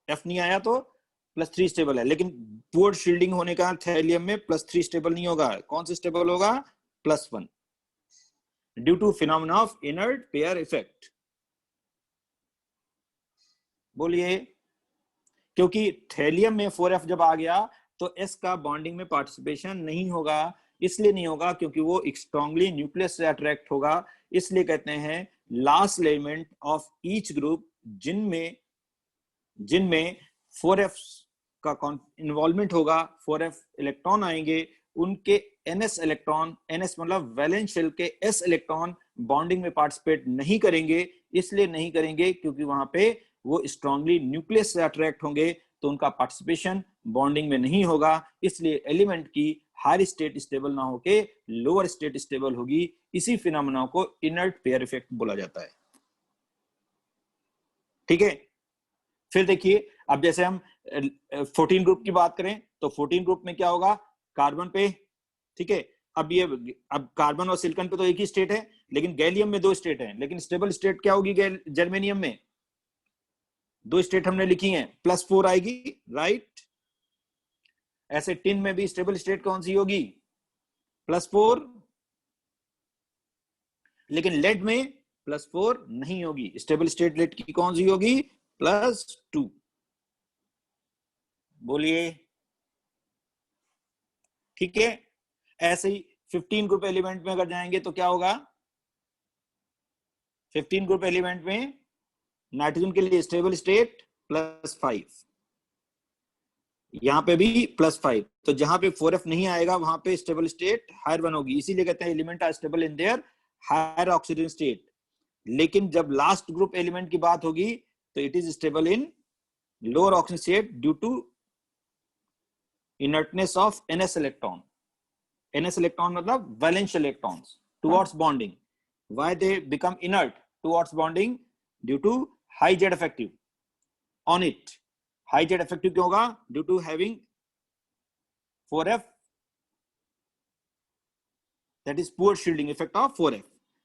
F नहीं आया तो +3 स्टेबल है। लेकिन पुअर शील्डिंग होने का थैलियम में +3 स्टेबल नहीं होगा। कौन से स्टेबल होगा? +1, due to phenomena of inert pair effect. बोलिए। क्योंकि थैलियम में 4F जब आ गया तो S का बॉन्डिंग में पार्टिसिपेशन नहीं होगा। इसलिए नहीं होगा क्योंकि वो स्ट्रांगली न्यूक्लियस से अट्रैक्ट होगा। इसलिए कहते हैं last element of each group जिनमें 4F का इन्वॉल्वमेंट होगा, 4F इलेक्ट्रॉन आएंगे, उनके NS इलेक्ट्रॉन, NS मतलब वैलेंस शेल के S इलेक्ट्रॉन बॉन्डिंग में पार्टिसिपेट नहीं करेंगे। इसलिए नहीं करेंगे क्योंकि वहां पे वो स्ट्रांगली न्यूक्लियस से अट्रैक्ट होंगे, तो उनका पार्टिसिपेशन बॉन्डिंग में नहीं होगा। इसलिए एलिमेंट की हायर स्टेट स्टेबल ना होके लोअर स्टेट स्टेबल होगी। इसी फिनोमेना को इनर्ट पेयर इफेक्ट बोला जाता है। ठीक है, फिर देखिए, अब जैसे हम 14 ग्रुप की बात करें तो 14 ग्रुप में क्या होगा? कार्बन पे, ठीक है, अब कार्बन और सिलिकॉन पे तो एक ही स्टेट है, लेकिन गैलियम में 2 स्टेट है। लेकिन स्टेबल स्टेट क्या होगी? जर्मेनियम में 2 स्टेट हमने लिखी हैं, +4 आएगी, राइट। ऐसे टिन में भी स्टेबल स्टेट कौन सी होगी? +4। लेकिन लेड में +4 नहीं होगी। स्टेबल स्टेट लेड की कौन सी होगी? +2। बोलिए। ठीक है, ऐसे ही 15 ग्रुप एलिमेंट में अगर जाएंगे तो क्या होगा? 15 ग्रुप एलिमेंट में नाइट्रोजन के लिए स्टेबल स्टेट +5, यहां पे भी +5। तो जहां पे 4F नहीं आएगा वहां पे स्टेबल स्टेट हायर 1 होगी। इसीलिए कहते हैं element are stable in their higher oxygen state. लेकिन जब लास्ट ग्रुप एलिमेंट की बात होगी तो it is stable in lower oxygen state due to inertness of NS electron. NS electron मतलब valence electrons towards bonding. Why they become inert towards bonding? Due to high Z effective on it. High Z effective क्यों होगा? Due to having 4F, that is poor shielding effect of 4F।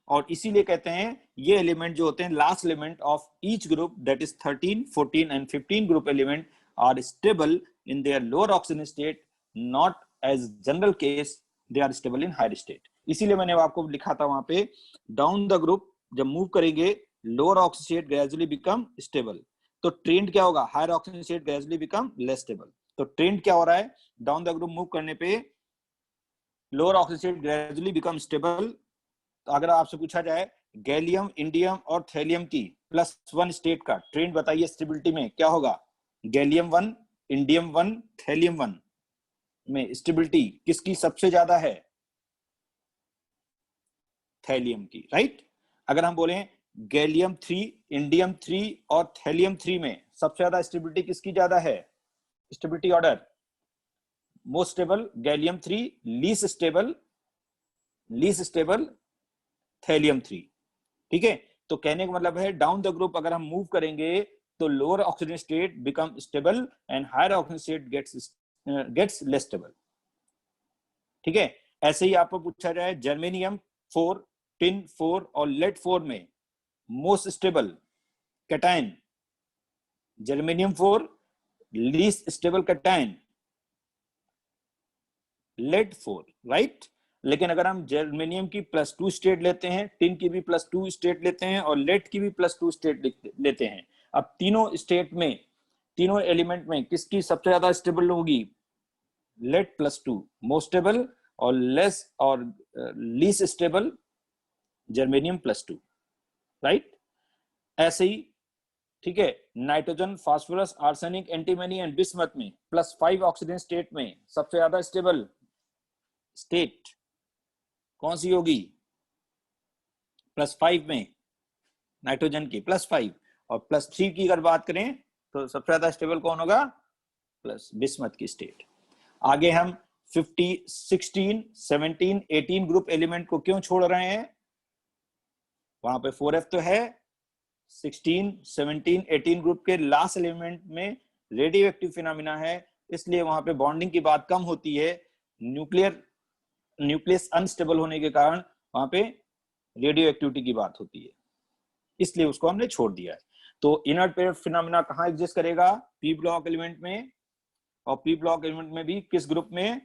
और इसीलिए कहते हैं ये एलिमेंट जो होते हैं last element of each group, that is 13, 14 and 15 group element are stable in their lower oxygen state, not as general case they are stable in higher state। इसीलिए मैंने आपको लिखा था वहां पे डाउन द ग्रुप जब मूव करेंगे lower oxygen state gradually become stable. तो ट्रेंड क्या होगा? Higher oxygen state gradually become less stable. तो ट्रेंड क्या हो रहा है? डाउन द ग्रुप मूव करने पे lower oxygen state gradually become stable. तो अगर आपसे पूछा जाए गैलियम, इंडियम और थैलियम की +1 स्टेट का ट्रेंड बताइए स्टेबिलिटी में, क्या होगा? गैलियम 1, इंडियम 1, थैलियम 1 में स्टेबिलिटी किसकी सबसे ज्यादा है? थैलियम की, राइट। अगर हम बोलें गैलियम 3, इंडियम 3 और थैलियम 3 में सबसे ज्यादा स्टेबिलिटी किसकी ज्यादा है? Stability order, most stable gallium 3, least stable thallium 3। ठीक है, तो कहने का मतलब है डाउन द ग्रुप अगर हम मूव करेंगे तो lower oxygen state become stable and higher oxygen state gets less stable. ठीक है, ऐसे ही आपको पूछा जाए जर्मेनियम 4, टिन 4 और लेड 4 में most stable cation, germanium 4 least stable cation lead 4, right. लेकिन अगर हम जर्मेनियम की +2 स्टेट लेते हैं, टिन की भी +2 स्टेट लेते हैं और लेड की भी +2 स्टेट लेते हैं, अब तीनों स्टेट में, तीनों एलिमेंट में किसकी सबसे ज्यादा स्टेबल होगी? लेड +2 मोस्ट स्टेबल और लेस और लीस्ट स्टेबल जर्मेनियम +2, राइट। ऐसे ही ठीक है, nitrogen, phosphorus, arsenic, antimony and bismuth में +5 ऑक्सीजन स्टेट में सबसे ज्यादा स्टेबल स्टेट कौन सी होगी? +5 में नाइट्रोजन की +5, और +3 की अगर बात करें तो सबसे ज्यादा स्टेबल कौन होगा? प्लस बिस्मथ की स्टेट। आगे हम 50, 16, 17, 18 ग्रुप एलिमेंट को क्यों छोड़ रहे हैं? वहां पे 4f तो है, 16, 17, 18 ग्रुप के लास्ट एलिमेंट में रेडियो एक्टिव फिनोमिना है, इसलिए वहां पे बॉन्डिंग की बात कम होती है। न्यूक्लियस अनस्टेबल होने के कारण वहां पे रेडियो एक्टिविटी की बात होती है, इसलिए उसको हमने छोड़ दिया है। तो इनर्ट पेयर फिनोमिना कहाँ एग्जिस्ट करेगा? पी ब्लॉक एलिमेंट में, और पी ब्लॉक एलिमेंट में भी किस ग्रुप में?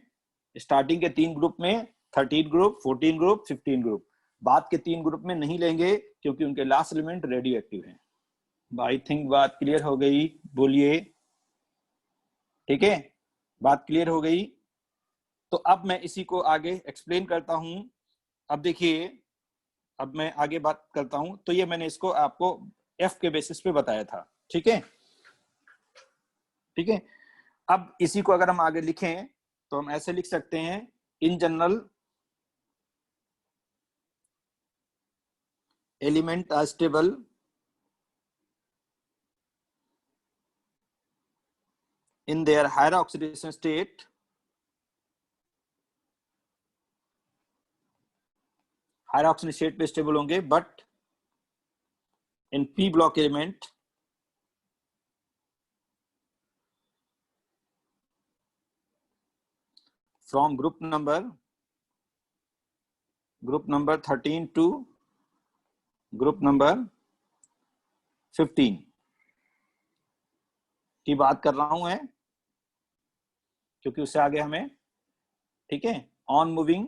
स्टार्टिंग के 3 ग्रुप में, 13 ग्रुप, 14 ग्रुप, 15 ग्रुप। बाद के 3 ग्रुप में नहीं लेंगे क्योंकि उनके लास्ट एलिमेंट रेडियो एक्टिव हैं। आई थिंक बात क्लियर हो गई, बोलिए। ठीक है, बात क्लियर हो गई। तो अब मैं इसी को आगे एक्सप्लेन करता हूं। अब देखिए, अब मैं आगे बात करता हूं। तो ये मैंने इसको आपको एफ के बेसिस पे बताया था। ठीक है, ठीक है। अब इसी को अगर हम आगे लिखें तो हम ऐसे लिख सकते हैं, in general element are stable in their higher oxidation state, higher oxygen state पे स्टेबल होंगे, but in p block element from group number 13 to group number 15 की बात कर रहा हूं मैं, क्योंकि उससे आगे हमें, ठीक है, on moving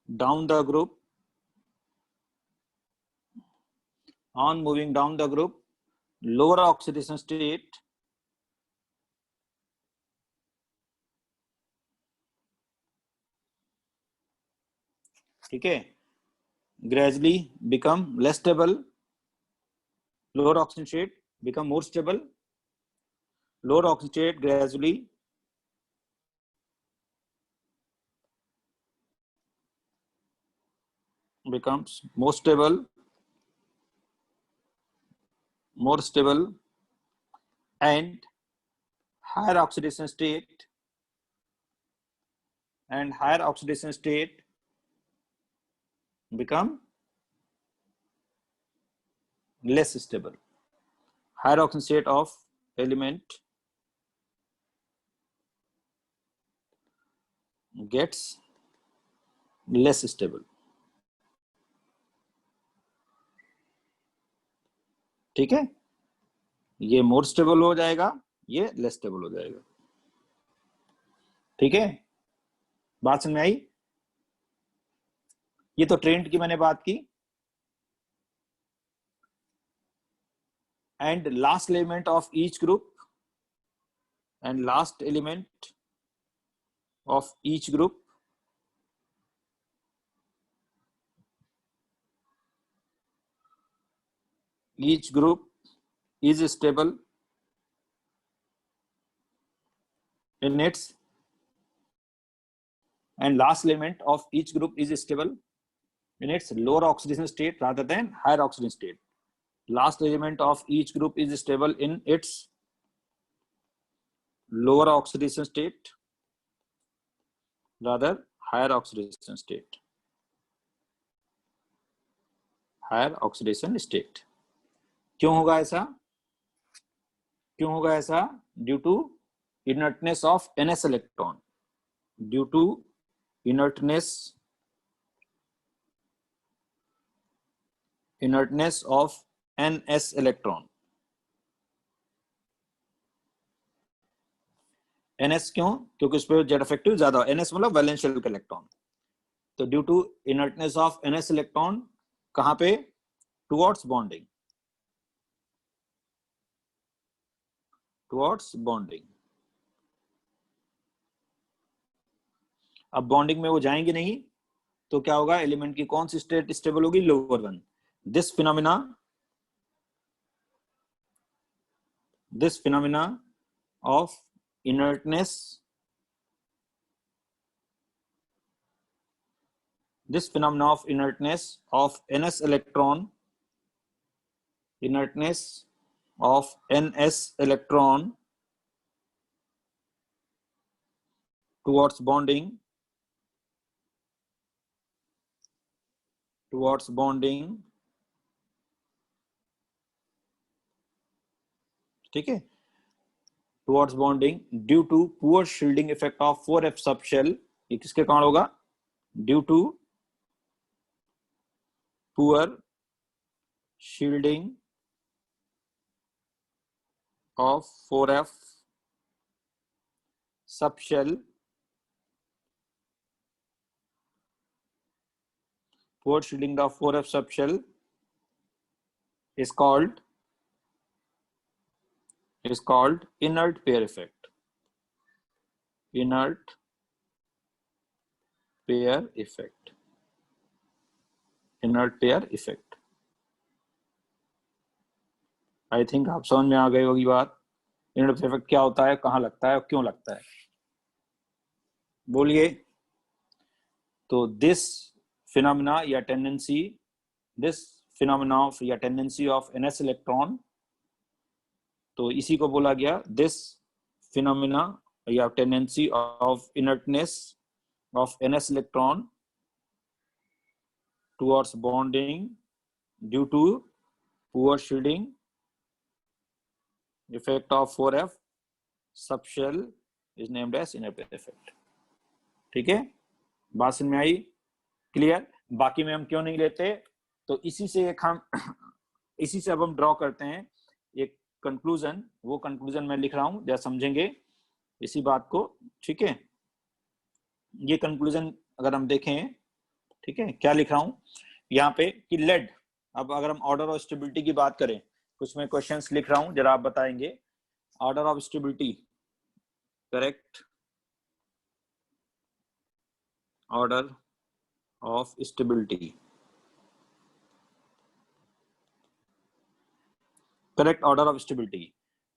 down the group, on moving down the group, lower oxidation state ठीक है, gradually become less stable, lower oxidation state become more stable, lower oxidation state gradually becomes more stable, and higher oxidation state become less stable. Higher oxidation state of element gets less stable. ठीक है, ये मोर स्टेबल हो जाएगा, ये लेस स्टेबल हो जाएगा। ठीक है, बात समझ में आई? ये तो ट्रेंड की मैंने बात की। and last element of each group each group is stable in its, and last element of each group is stable in its lower oxidation state rather than higher oxidation state. Last element of each group is stable in its lower oxidation state rather higher oxidation state. Higher oxidation state. क्यों होगा ऐसा? क्यों होगा ऐसा? Due to inertness of ns electron. Due to inertness of ns electron. ns क्यों? क्योंकि उस पर जेट इफेक्टिव ज्यादा, ns मतलब वैलेंशियल इलेक्ट्रॉन। तो due to inertness of ns electron, कहां पे? Towards bonding. अब बॉन्डिंग में वो जाएंगे नहीं, तो क्या होगा, एलिमेंट की कौन सी स्टेट स्टेबल होगी, lower one. This phenomena of inertness, this phenomena of inertness of ns electron, inertness of ns electron towards bonding ठीक है, towards bonding due to poor shielding effect of 4f subshell, ये किसके कारण होगा, due to poor shielding of 4f subshell, poor shielding of 4f subshell is called inert pair effect. Inert pair effect. Inert pair effect. I think आप समझ में आ गई होगी बात, इनर्ट पेयर इफेक्ट क्या होता है, कहाँ लगता है और क्यों लगता है, बोलिए। तो दिस फिनोमिना या टेंडेंसी, दिस फिनोमिना ऑफ या टेंडेंसी ऑफ एनएस इलेक्ट्रॉन, तो इसी को बोला गया दिस फिनोमिना या tendency of inertness of ns electron towards bonding due to poor shielding effect of 4f subshell is named as inner pair effect. ठीक है, बात समझ में आई, क्लियर। बाकी में हम क्यों नहीं लेते, तो इसी से अब हम ड्रॉ करते हैं एक कंक्लूजन, वो कंक्लूजन मैं लिख रहा हूं, जरा समझेंगे इसी बात को। ठीक है, ये कंक्लूजन अगर हम देखें, ठीक है, क्या लिख रहा हूं यहाँ पे कि लेड, अब अगर हम ऑर्डर ऑफ स्टेबिलिटी की बात करें, कुछ मैं क्वेश्चंस लिख रहा हूं, जरा आप बताएंगे। Order of stability, correct, order of stability, correct order of stability,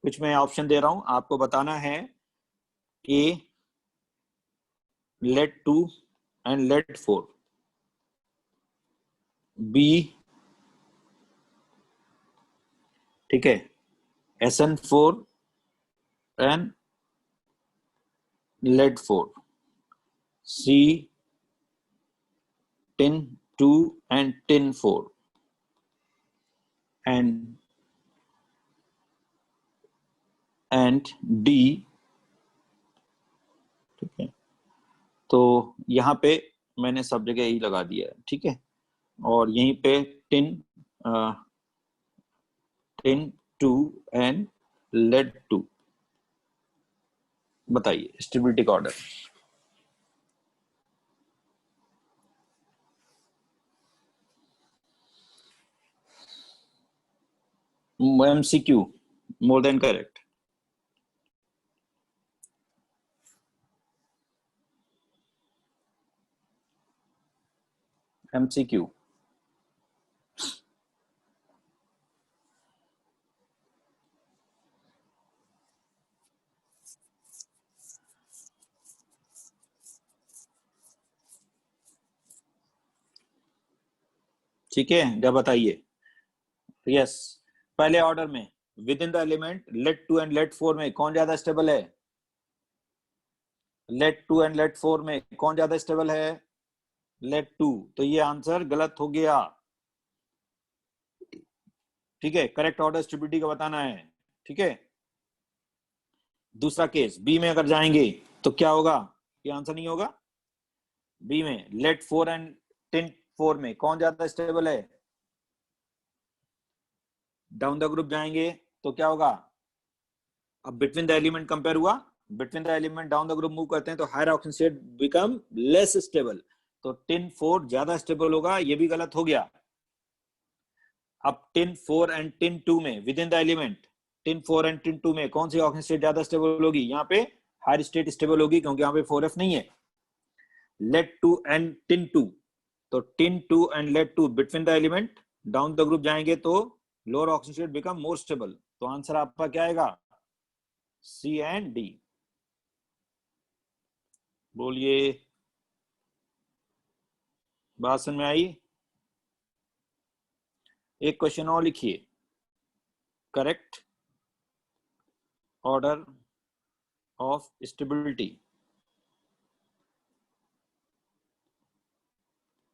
कुछ मैं ऑप्शन दे रहा हूं, आपको बताना है। A lead 2 and lead 4, B, ठीक है, SN4 and lead 4, C tin 2 and tin 4, and D, ठीक है। तो यहाँ पे मैंने सब जगह यही लगा दिया है, ठीक है, और यहीं पे tin 2 and lead 2, बताइए स्टेबिलिटी का order. MCQ, more than correct। MCQ, ठीक है, जब बताइए। यस, पहले ऑर्डर में within the element lead 2 and lead 4 में कौन ज्यादा स्टेबल है, लेड 2 एंड लेड 4 में कौन ज्यादा स्टेबल है, लेड 2, तो ये आंसर गलत हो गया। ठीक है, करेक्ट ऑर्डर स्टेबिलिटी का बताना है। ठीक है, दूसरा केस बी में अगर जाएंगे तो क्या होगा, ये आंसर नहीं होगा। बी में लेड 4 एंड टिन 4 में कौन ज्यादा स्टेबल है, डाउन द ग्रुप जाएंगे तो क्या होगा, अब बिटवीन द एलिमेंट कंपेयर हुआ, between the element down the group move करते हैं तो higher oxygen state become less stable, तो टिन 4 ज्यादा स्टेबल होगा, ये भी गलत हो गया। अब टिन 4 एंड टिन 2 में within the element tin 4 and tin 2 में कौन सी ऑक्सीजन स्टेट ज्यादा स्टेबल होगी, यहाँ पे हायर स्टेट स्टेबल होगी क्योंकि यहाँ पे 4f नहीं है। लेड 2 एंड टिन 2 तो tin 2 and lead 2 between the element, down the group जाएंगे तो lower oxygen state become more stable. तो आंसर आपका क्या आएगा? C and D. बोलिए, बात समझ में आई? एक क्वेश्चन और लिखिए, correct order of stability,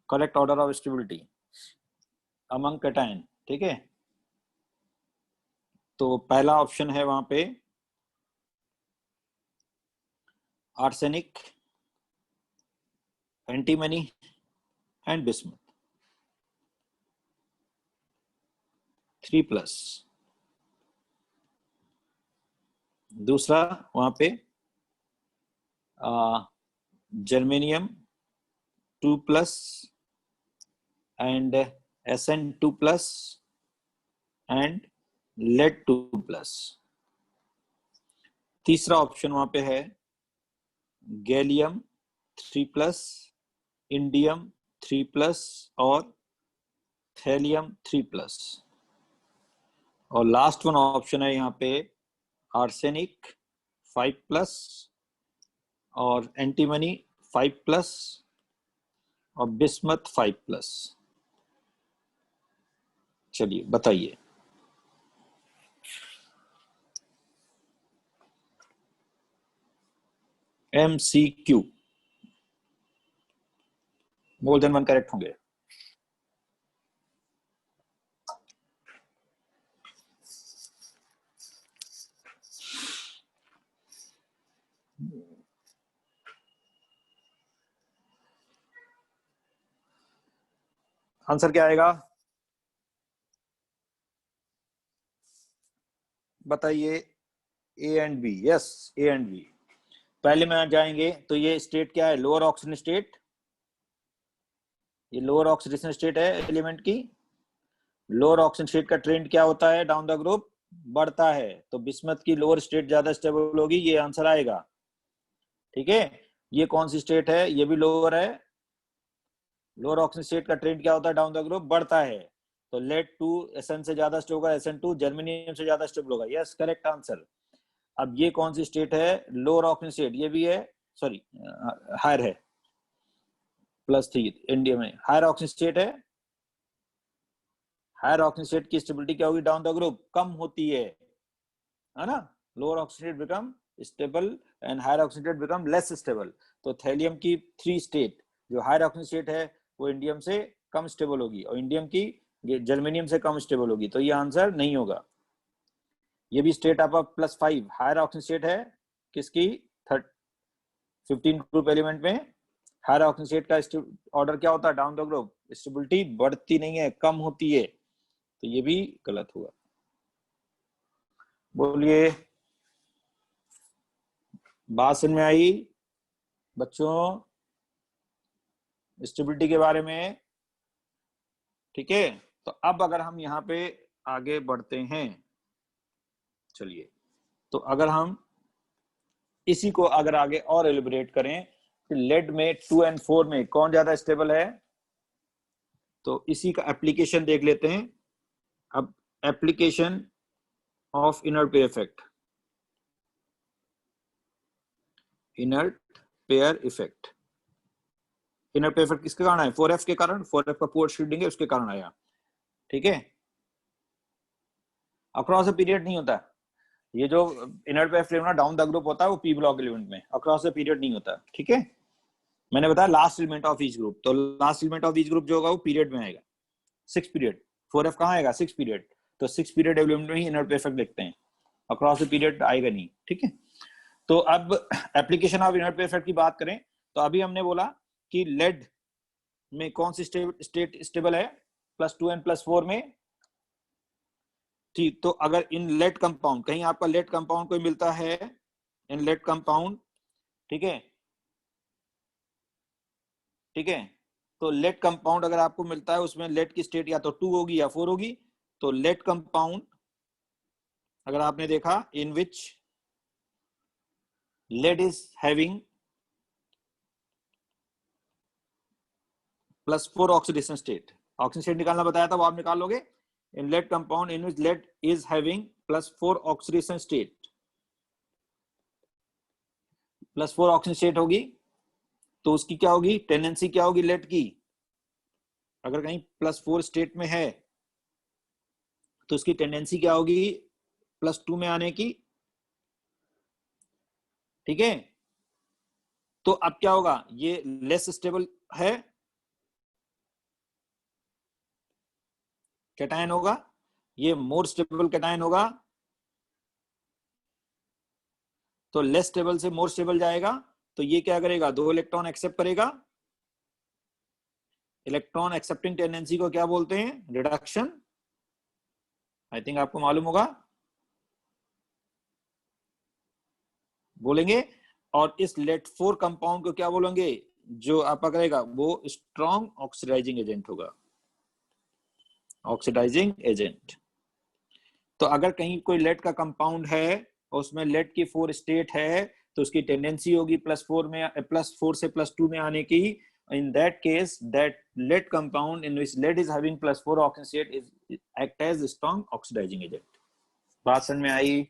correct order of stability among cation, ठीक है? तो पहला ऑप्शन है वहां पे आर्सेनिक, एंटीमनी एंड बिस्मुथ 3+। दूसरा वहां पे germanium 2+ and Sn2+ and lead 2+। तीसरा ऑप्शन वहां पे है गैलियम 3+, इंडियम 3+ और थैलियम 3+। और लास्ट वन ऑप्शन है यहाँ पे आर्सेनिक 5+ और एंटीमनी 5+ और बिस्मथ 5+। चलिए बताइए। MCQ, more than one correct होंगे। आंसर क्या आएगा बताइए? A and B। Yes, A and B। पहले में जाएंगे तो ये स्टेट क्या है? Lower oxygen state. ये लोअर ऑक्सीडेशन स्टेट है एलिमेंट की। लोअर ऑक्सीजन स्टेट का ट्रेंड क्या होता है? डाउन द ग्रुप बढ़ता है। तो बिस्मथ की लोअर स्टेट ज्यादा स्टेबल होगी, ये आंसर आएगा। ठीक है, ये कौन सी स्टेट है? ये भी लोअर है। लोअर ऑक्सीजन स्टेट का ट्रेंड क्या होता है? डाउन द ग्रुप बढ़ता है। तो लेड 2 Sn से ज्यादा स्टेबल होगा, Sn2 जर्मेनियम से ज्यादा स्टेबल होगा। Yes, correct answer. अब ये कौन सी स्टेट है? Lower oxygen state. ये भी है, सॉरी हायर है, +3 इंडिया में हायर ऑक्सीजन स्टेट है। हायर ऑक्सीजन स्टेट की स्टेबिलिटी क्या होगी? डाउन द ग्रुप कम होती है ना? Lower oxygen state become stable and higher oxygen state become less stable. तो थैलियम की 3 स्टेट जो हायर ऑक्सीजन स्टेट है वो इंडियम से कम स्टेबल होगी और इंडियम की जर्मेनियम से कम स्टेबल होगी। तो ये आंसर नहीं होगा। ये भी स्टेट आपका +5 हायर ऑक्सीजन स्टेट है किसकी? 15 ग्रुप एलिमेंट में हायर ऑक्सीजन स्टेट का ऑर्डर क्या होता है? Down the group. स्टेबिलिटी बढ़ती नहीं है, कम होती है। तो ये भी गलत हुआ। बोलिए, बात समझ में आई बच्चों स्टेबिलिटी के बारे में? ठीक है, तो अब अगर हम यहाँ पे आगे बढ़ते हैं, चलिए, तो अगर हम इसी को अगर आगे और एलिब्रेट करें कि लेड में 2 और 4 में कौन ज्यादा स्टेबल है, तो इसी का एप्लीकेशन देख लेते हैं। अब application of inert pair effect, inert pair effect. Inert pair effect किसके कारण आया? 4F के कारण। 4F का पोर्ट शील्डिंग है, उसके कारण आया। ठीक है, अक्रॉस द पीरियड नहीं होता। ये जो inert pair effect down the group होता है वो पी ब्लॉक एलिमेंट में, अक्रॉस द पीरियड नहीं होता। ठीक है, मैंने बताया last element of each group. तो last element of each group जो होगा वो पीरियड में आएगा, 6 पीरियड। 4F कहाँ आएगा? 6 पीरियड। तो 6 पीरियड एलिमेंट में ही इनर्ट पेयर इफेक्ट देखते हैं, अक्रॉस द पीरियड आएगा नहीं। ठीक है, तो अब application of inert pair effect की बात करें तो अभी हमने बोला कि लेड में कौन सी स्टेट स्टेबल है? +2 और +4 में। ठीक, तो अगर इन लेड कंपाउंड, कहीं आपका लेड कंपाउंड कोई मिलता है, इन लेड कंपाउंड, ठीक है, ठीक है, तो लेड कंपाउंड अगर आपको मिलता है उसमें लेड की स्टेट या तो 2 होगी या 4 होगी। तो लेड कंपाउंड अगर आपने देखा in which lead is having +4 oxidation state, oxygen state निकालना बताया था, वो आप निकाल लोगे। In lead compound in which lead is having +4 oxidation state, +4 oxygen state होगी तो उसकी क्या होगी, टेंडेंसी क्या होगी लेड की, अगर कहीं +4 स्टेट में है तो उसकी टेंडेंसी क्या होगी +2 में आने की, ठीक है। तो अब क्या होगा, ये लेस स्टेबल है, कैटायन होगा, ये मोर स्टेबल कैटायन होगा, तो लेस स्टेबल से मोर स्टेबल जाएगा, तो ये क्या करेगा, 2 इलेक्ट्रॉन एक्सेप्ट करेगा। इलेक्ट्रॉन एक्सेप्टिंग टेंडेंसी को क्या बोलते हैं, रिडक्शन, आई थिंक आपको मालूम होगा, बोलेंगे। और इस लेट 4 कंपाउंड को क्या बोलेंगे, जो आप पकड़ेगा वो स्ट्रॉन्ग ऑक्सीडाइजिंग एजेंट होगा, ऑक्सीडाइजिंग एजेंट। तो अगर कहीं कोई लेड का कंपाउंड है और उसमें लेड की 4 स्टेट है तो उसकी टेंडेंसी होगी +4 में, +4 से +2 में आने की। In that case, that lead compound in which lead is having +4 oxygen state is act as a strong oxidizing agent. बात समझ में आई।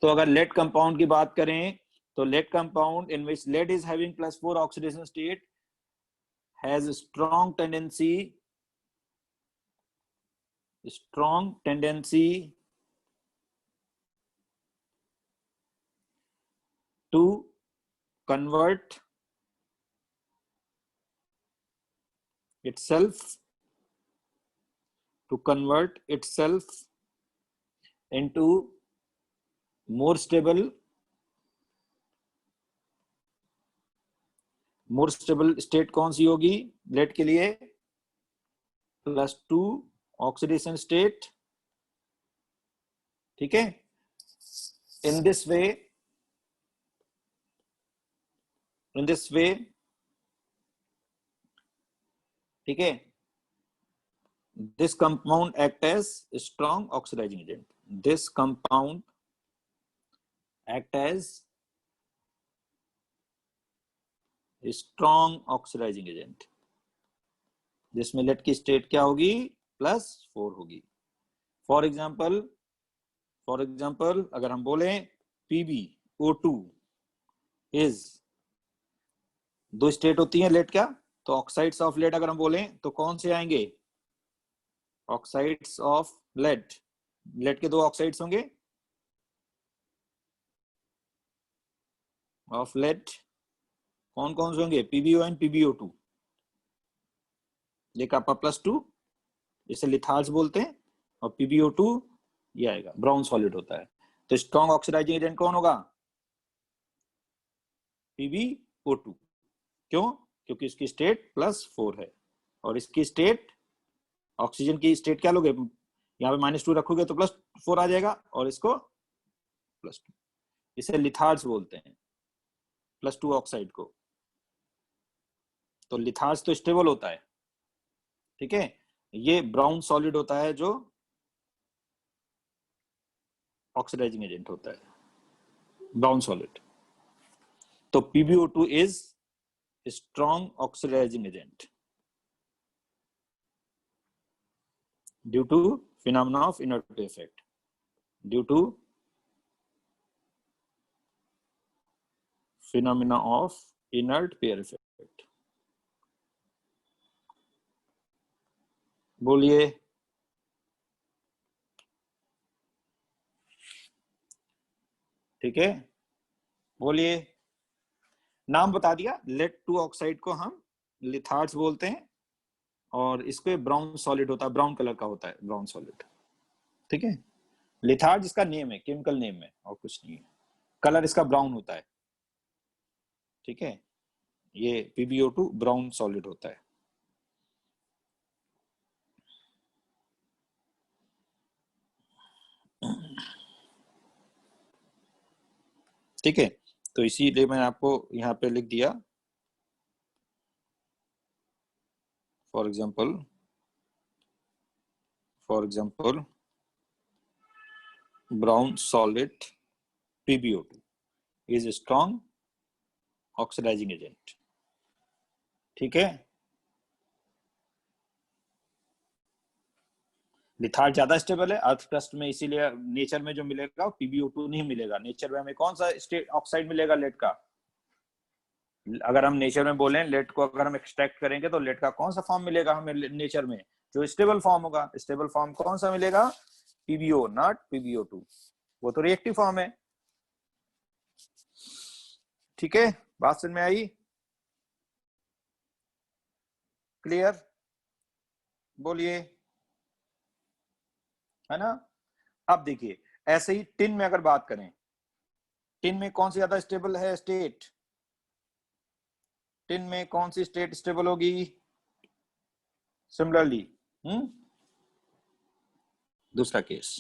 तो अगर lead compound की बात करें तो lead compound in which lead is having +4 oxidation state has a strong tendency to convert itself into more stable state कौन सी होगी लेड के लिए, +2 ऑक्सीडेशन स्टेट, ठीक है। इन दिस वे ठीक है, this compound act as strong oxidizing agent, this compound act as strong oxidizing agent, जिसमें लेड की स्टेट क्या होगी, +4 होगी। फॉर एग्जाम्पल अगर हम बोले PbO2 इज, 2 स्टेट होती है लेड क्या, तो ऑक्साइड्स ऑफ लेड अगर हम बोले तो कौन से आएंगे, ऑक्साइड्स ऑफ लेड, लेड के 2 ऑक्साइड्स होंगे ऑफ लेड, कौन कौन से होंगे, PbO एंड PbO2, ये आपका +2, इसे लिथार्स बोलते हैं, और PbO2 ये आएगा, ब्राउन सॉलिड होता है। तो स्ट्रॉन्ग ऑक्सीडाइजिंग एजेंट कौन होगा, PbO2, क्यों, क्योंकि इसकी स्टेट +4 है, और इसकी स्टेट, ऑक्सीजन की स्टेट क्या लोगे, यहाँ पे -2 रखोगे तो +4 आ जाएगा, और इसको +2, इसे लिथार्स बोलते हैं, +2 ऑक्साइड को। तो लिथार्स तो स्टेबल होता है, ठीक है, ये ब्राउन सॉलिड होता है जो ऑक्सीडाइजिंग एजेंट होता है, ब्राउन सॉलिड। तो PbO2 is strong oxidizing agent due to phenomena of inert effect, due to phenomena of inert pair effect. बोलिए, ठीक है, बोलिए। नाम बता दिया, लेड 2 ऑक्साइड को हम लिथार्स बोलते हैं, और इसके ब्राउन सॉलिड होता है, ब्राउन कलर का होता है ब्राउन सॉलिड, ठीक है। लिथार्स इसका नेम है, केमिकल नेम है, और कुछ नहीं है, कलर इसका ब्राउन होता है, ठीक है। ये PbO2 ब्राउन सॉलिड होता है। ठीक है, तो इसीलिए मैंने आपको यहाँ पे लिख दिया, for example brown solid PbO2 is a strong oxidizing agent, ठीक है, लिथार्ड ज्यादा स्टेबल है अर्थ क्रस्ट में, इसीलिए नेचर में जो मिलेगा PbO2 नहीं मिलेगा। नेचर में हमें कौन सा स्टेट ऑक्साइड मिलेगा लेड का? अगर हम नेचर में बोलें लेड को अगर हम एक्सट्रैक्ट करेंगे तो लेड का कौन सा फॉर्म मिलेगा हमें नेचर में? जो स्टेबल फॉर्म होगा। स्टेबल फॉर्म कौन सा मिलेगा? PbO, नॉट PbO2, वो तो रिएक्टिव फॉर्म है। ठीक है, बात समझ में आई? क्लियर? बोलिए, है ना? अब देखिए ऐसे ही टिन में अगर बात करें, टिन में कौन सी ज्यादा स्टेबल है स्टेट? टिन में कौन सी स्टेट स्टेबल होगी? सिमिलरली दूसरा केस,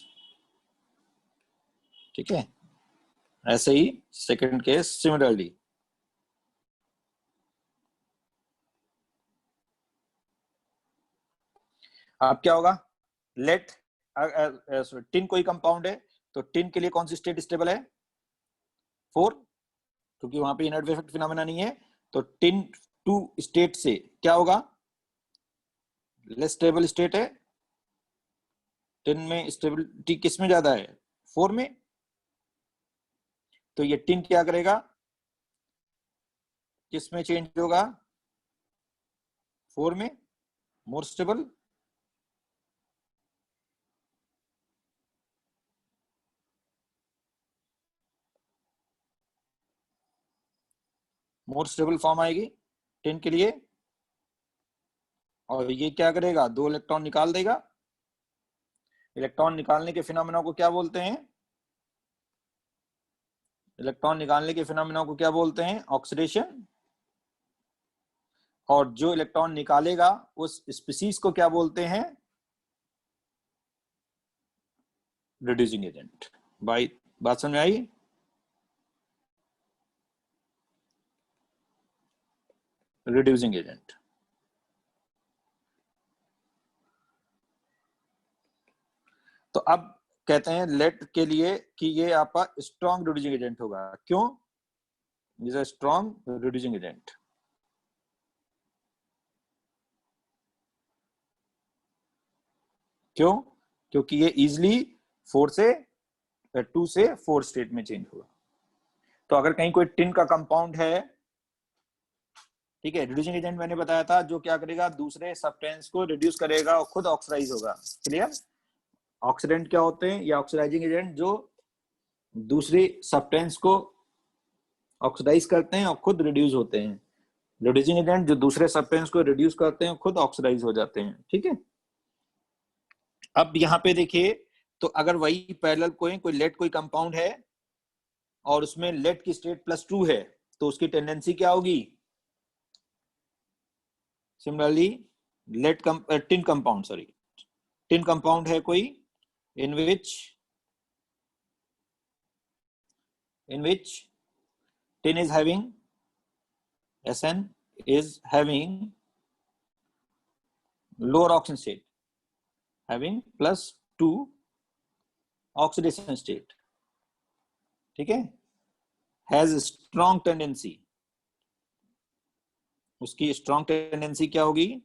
ठीक है, ऐसे ही सेकंड केस सिमिलरली। अब क्या होगा? लेट टिन कोई कंपाउंड है तो टिन के लिए कौन सी स्टेट स्टेबल है? 4, क्योंकि वहां पे इनर्ट इफेक्ट फिनोमेना नहीं है। तो टिन 2 स्टेट से क्या होगा? लेस स्टेबल स्टेट है। टिन में स्टेबिलिटी किस में ज्यादा है? 4 में। तो ये टिन क्या करेगा? किस में चेंज होगा? 4 में, more stable. More stable form आएगी टिन के लिए। और ये क्या करेगा? 2 इलेक्ट्रॉन निकाल देगा। इलेक्ट्रॉन निकालने के फिनोमेना को क्या बोलते हैं? इलेक्ट्रॉन निकालने के फिनोमेना को क्या बोलते हैं? ऑक्सीडेशन। और जो इलेक्ट्रॉन निकालेगा उस स्पीसीज को क्या बोलते हैं? Reducing agent. भाई बात समझ में आई? Reducing agent. तो अब कहते हैं लेड के लिए कि ये आपका स्ट्रॉन्ग रिड्यूसिंग एजेंट होगा। क्यों? Is a strong reducing agent. क्यों? क्योंकि ये इजिली 2 से 4 स्टेट में चेंज होगा। तो अगर कहीं कोई टिन का कंपाउंड है, ठीक है, रिड्यूसिंग एजेंट मैंने बताया था जो क्या करेगा? दूसरे सब्सटेंस को रिड्यूस करेगा और खुद ऑक्सीडाइज होगा। क्लियर? ऑक्सीडेंट क्या होते हैं? या ऑक्सीडाइजिंग एजेंट जो दूसरी सब्सटेंस को ऑक्सीडाइज करते हैं और खुद रिड्यूस होते हैं। रिड्यूसिंग एजेंट जो दूसरे सब्सटेंस को रिड्यूस करते हैं, खुद ऑक्सीडाइज हो जाते हैं। ठीक है, अब यहां पे देखिए, तो अगर वही पैरेलल कोई लेड कोई कंपाउंड है और उसमें लेड की स्टेट +2 है, तो उसकी टेंडेंसी क्या होगी? Similarly lead tin compound, sorry, tin compound है कोई in which tin is having SN is having lower oxidation state, having +2 oxidation state, ठीक है, has strong tendency, उसकी strong tendency क्या होगी?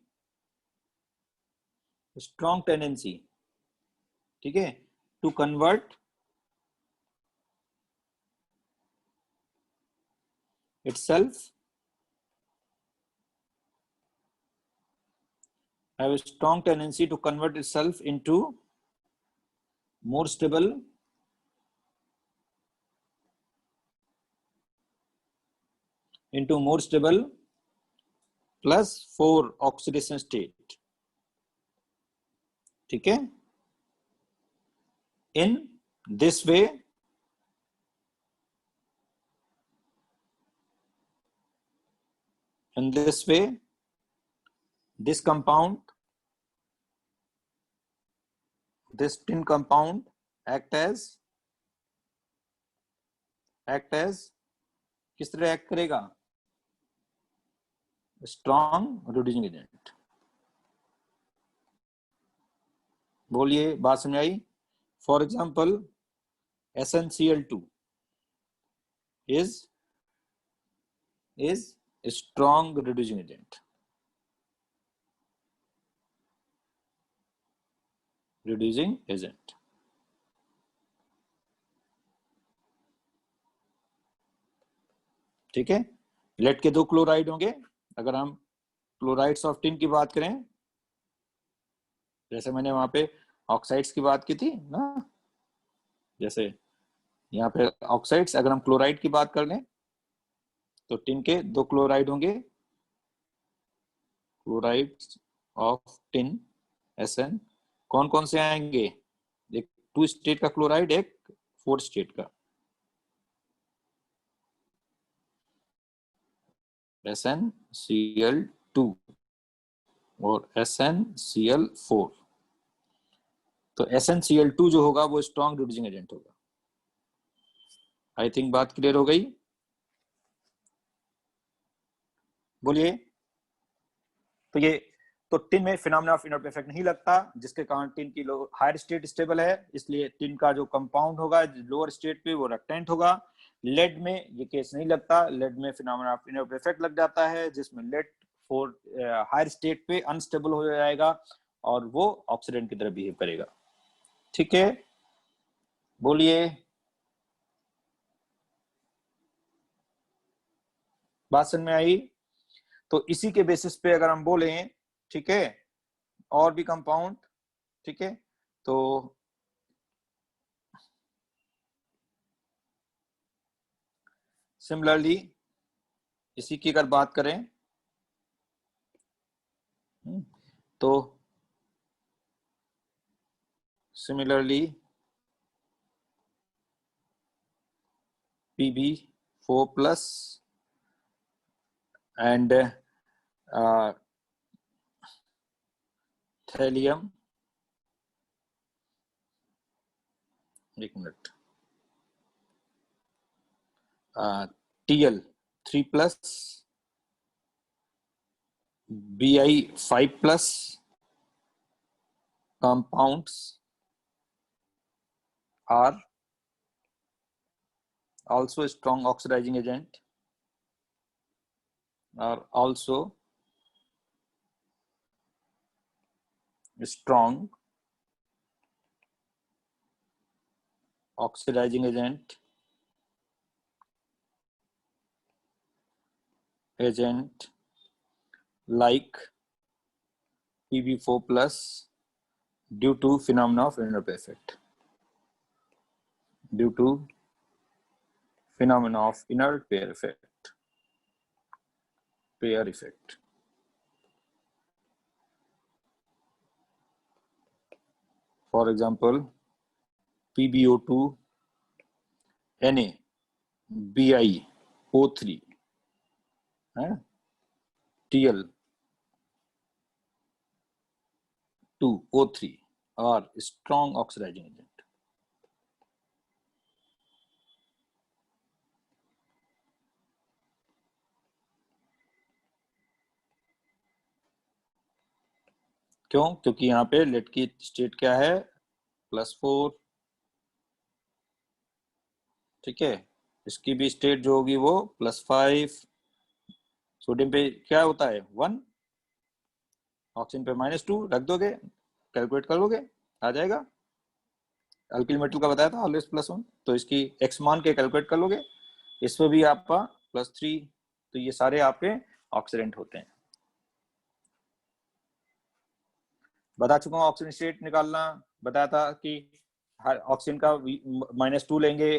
strong tendency, ठीक है, to convert itself, have a strong tendency to convert itself into more stable +4 oxidation state, ठीक है। In this way, this compound, this tin compound act as किस तरह एक्ट करेगा? Strong reducing agent. बोलिए, बात समझ आई? For example SnCl2 is strong reducing agent, reducing agent. ठीक है, लेड के 2 क्लोराइड होंगे। अगर हम क्लोराइड्स ऑफ टिन की बात करें, जैसे मैंने वहां पे ऑक्साइड्स की बात की थी ना, जैसे यहाँ पे ऑक्साइड्स, अगर हम क्लोराइड की बात कर लें तो टिन के 2 क्लोराइड होंगे, क्लोराइड्स ऑफ टिन SN। कौन कौन से आएंगे? एक 2 स्टेट का क्लोराइड, एक 4 स्टेट का SnCl2 और SnCl4। तो SnCl2 जो होगा वो स्ट्रॉन्ग रिड्यूसिंग एजेंट होगा। आई थिंक बात क्लियर हो गई, बोलिए। तो ये तो टिन में फिनोमेना ऑफ इनर्ट इफेक्ट नहीं लगता, जिसके कारण टिन की हायर स्टेट स्टेबल है, इसलिए टिन का जो कंपाउंड होगा लोअर स्टेट पे वो रेक्टेंट होगा। लेड में ये केस नहीं लगता, लेड में फिनोमेना ऑफ इनर्ट इफेक्ट लग जाता है, जिसमें लेड फॉर हायर स्टेट पे अनस्टेबल हो जाएगा और वो ऑक्सीडेंट की तरह बिहेव करेगा। ठीक है, बोलिए, बात समझ में आई? तो इसी के बेसिस पे अगर हम बोले, ठीक है, और भी कंपाउंड, ठीक है, तो सिमिलरली इसी की अगर बात करें तो सिमिलरली Pb4+ एंड थैलियम, एक minute, Tl3+, Bi5+ compounds are also a strong oxidizing agent, are also strong oxidizing agent like Pb4+ due to phenomena of inert effect, due to phenomena of inert pair effect, pair effect. For example, PbO2 Na BiO3 है, Tl2O3 are strong oxidizing agent. क्यों? क्योंकि यहाँ पे लेड की स्टेट क्या है, +4, ठीक है, इसकी भी स्टेट जो होगी वो +5, सोडियम पे क्या होता है 1, ऑक्सीजन पे -2, रख दोगे, कैलकुलेट कर लोगे, आ जाएगा। अल्किल मेटल का बताया था ऑलवेज +1, तो इसकी एक्स मान के कैलकुलेट कर लोगे, इसमें भी आपका +3, तो ये सारे आपके ऑक्सीडेंट होते हैं। बता चुका हूँ ऑक्सीजन स्टेट निकालना, बताया था कि हर ऑक्सीजन का -2 लेंगे,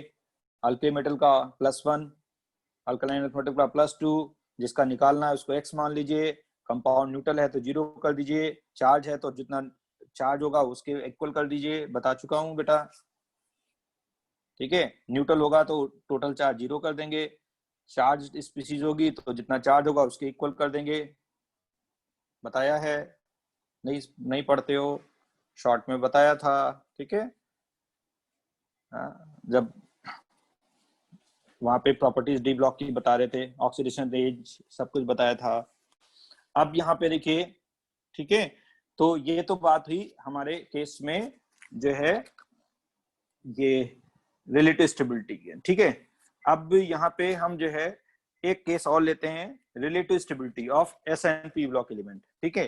अल्किल मेटल का +1, अल्कलाइन मेटल का +2, जिसका निकालना है उसको x मान लीजिए, कंपाउंड न्यूट्रल है तो 0 कर दीजिए, चार्ज है तो जितना चार्ज होगा उसके इक्वल कर दीजिए, बता चुका हूँ बेटा। ठीक है, न्यूट्रल होगा तो टोटल चार्ज 0 कर देंगे, चार्ज स्पीसीज होगी तो जितना चार्ज होगा उसके इक्वल कर देंगे, बताया है, नहीं पढ़ते हो, शॉर्ट में बताया था। ठीक है, जब वहां पे प्रॉपर्टीज डी ब्लॉक की बता रहे थे, ऑक्सीडेशन रेंज सब कुछ बताया था। अब यहाँ पे देखिए, ठीक है, तो ये तो बात हुई हमारे केस में जो है ये रिलेटिव स्टेबिलिटी की, ठीक है। अब यहाँ पे हम जो है एक केस और लेते हैं, relative stability of SnP block element. ठीक है,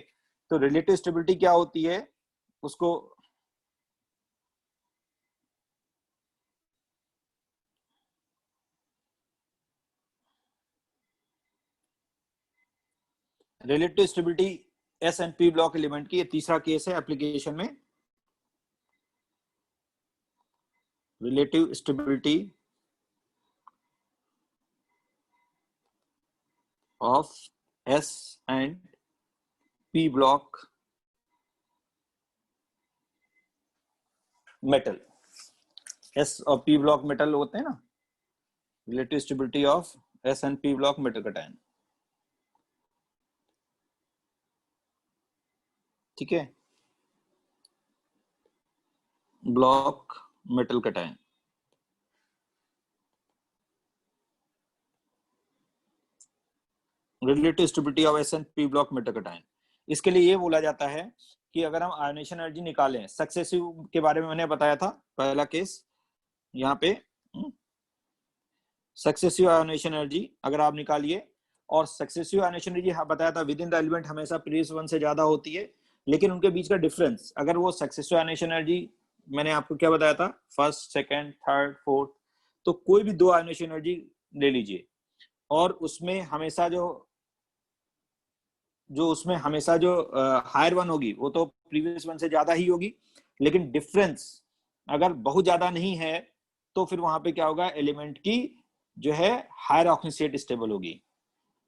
तो रिलेटिव स्टेबिलिटी क्या होती है, उसको relative stability S and P block element की, ये तीसरा केस है एप्लीकेशन में। Relative stability of S and P block metal. S और पी ब्लॉक मेटल होते हैं ना, relative stability of S and P block metal cation. ठीक है, block metal cation. Relative stability of S and P block metal cation, इसके लिए ये बोला जाता है कि अगर हम आयोनेशन एनर्जी निकालें, सक्सेसिव के बारे में मैंने बताया था पहला केस यहाँ पे, सक्सेसिव आयोनेशन एनर्जी अगर आप निकालिए, और सक्सेसिव आयोनेशन एनर्जी बताया था विद इन द एलिमेंट हमेशा प्रीवियस वन से ज्यादा होती है, लेकिन उनके बीच का डिफरेंस, अगर वो सक्सेसिव आयोनेशन एनर्जी मैंने आपको क्या बताया था, फर्स्ट, सेकंड, थर्ड, फोर्थ, तो कोई भी दो आयोनेशन एनर्जी ले लीजिए और उसमें हमेशा जो हायर वन होगी वो तो प्रीवियस वन से ज्यादा ही होगी, लेकिन डिफरेंस अगर बहुत ज्यादा नहीं है तो फिर वहां पे क्या होगा, एलिमेंट की जो है हायर ऑक्सीजन स्टेट स्टेबल होगी।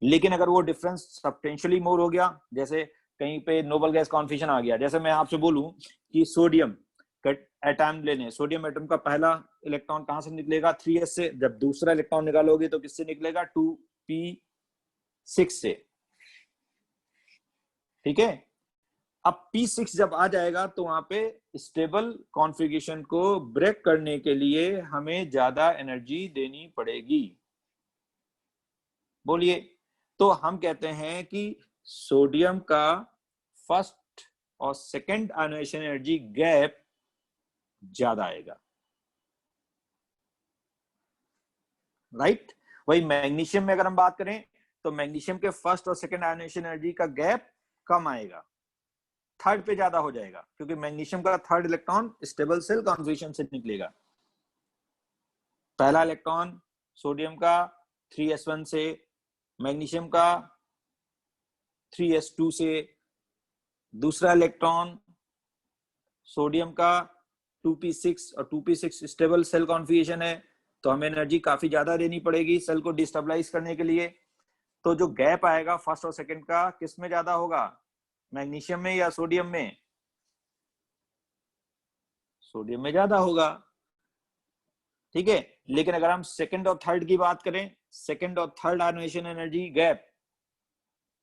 लेकिन अगर वो डिफरेंस सब्सटेंशियली मोर हो गया, जैसे कहीं पे नोबल गैस कॉन्फिगरेशन आ गया, जैसे मैं आपसे बोलूं कि सोडियम एटम लेने, सोडियम एटम का पहला इलेक्ट्रॉन कहां से निकलेगा, 3s से, जब दूसरा इलेक्ट्रॉन निकालोगे तो किससे निकलेगा, 2p6 से। ठीक है, अब P6 जब आ जाएगा तो वहां पे स्टेबल कॉन्फ़िगरेशन को ब्रेक करने के लिए हमें ज्यादा एनर्जी देनी पड़ेगी। बोलिए, तो हम कहते हैं कि सोडियम का फर्स्ट और सेकंड आयोनाइजेशन एनर्जी गैप ज्यादा आएगा, राइट। वही मैग्नीशियम में अगर हम बात करें तो मैग्नीशियम के फर्स्ट और सेकंड आयोनाइजेशन एनर्जी का गैप कम आएगा, थर्ड पे ज्यादा हो जाएगा, क्योंकि मैग्नीशियम का third electron stable shell configuration से निकलेगा। पहला इलेक्ट्रॉन सोडियम का 3s1 से, मैग्नीशियम का 3s2 से, दूसरा इलेक्ट्रॉन सोडियम का 2p6, और 2p6 स्टेबल सेल कॉन्फ़िगरेशन है, तो हमें एनर्जी काफी ज्यादा देनी पड़ेगी सेल को डिस्टेबलाइज करने के लिए। तो जो गैप आएगा फर्स्ट और सेकंड का, किस में ज्यादा होगा, मैग्नीशियम में या सोडियम में, सोडियम में ज्यादा होगा। ठीक है, लेकिन अगर हम सेकंड और थर्ड की बात करें, सेकंड और third ionization energy gap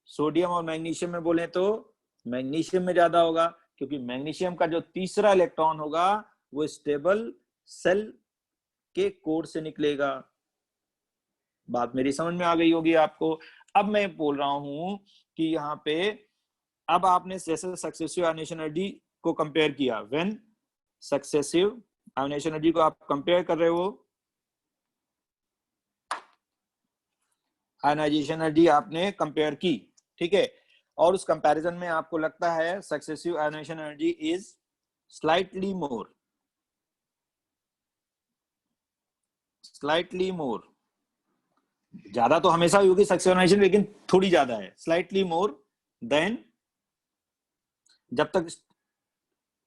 sodium और मैग्नीशियम में बोले तो मैग्नीशियम में ज्यादा होगा, क्योंकि मैग्नीशियम का जो तीसरा इलेक्ट्रॉन होगा वो स्टेबल सेल के कोर से निकलेगा। बात मेरी समझ में आ गई होगी आपको। अब मैं बोल रहा हूं कि यहाँ पे अब आपने जैसे सक्सेसिव आयोनाइजेशन एनर्जी को कंपेयर किया, व्हेन सक्सेसिव आयोनाइजेशन एनर्जी को आप कंपेयर कर रहे हो, आयोनाइजेशन एनर्जी आपने कंपेयर की, ठीक है, और उस कंपैरिजन में आपको लगता है successive ionization energy is slightly more, ज्यादा तो हमेशा होगी सक्सेसिव आयोनाइजेशन, लेकिन थोड़ी ज्यादा है, स्लाइटली मोर देन, जब तक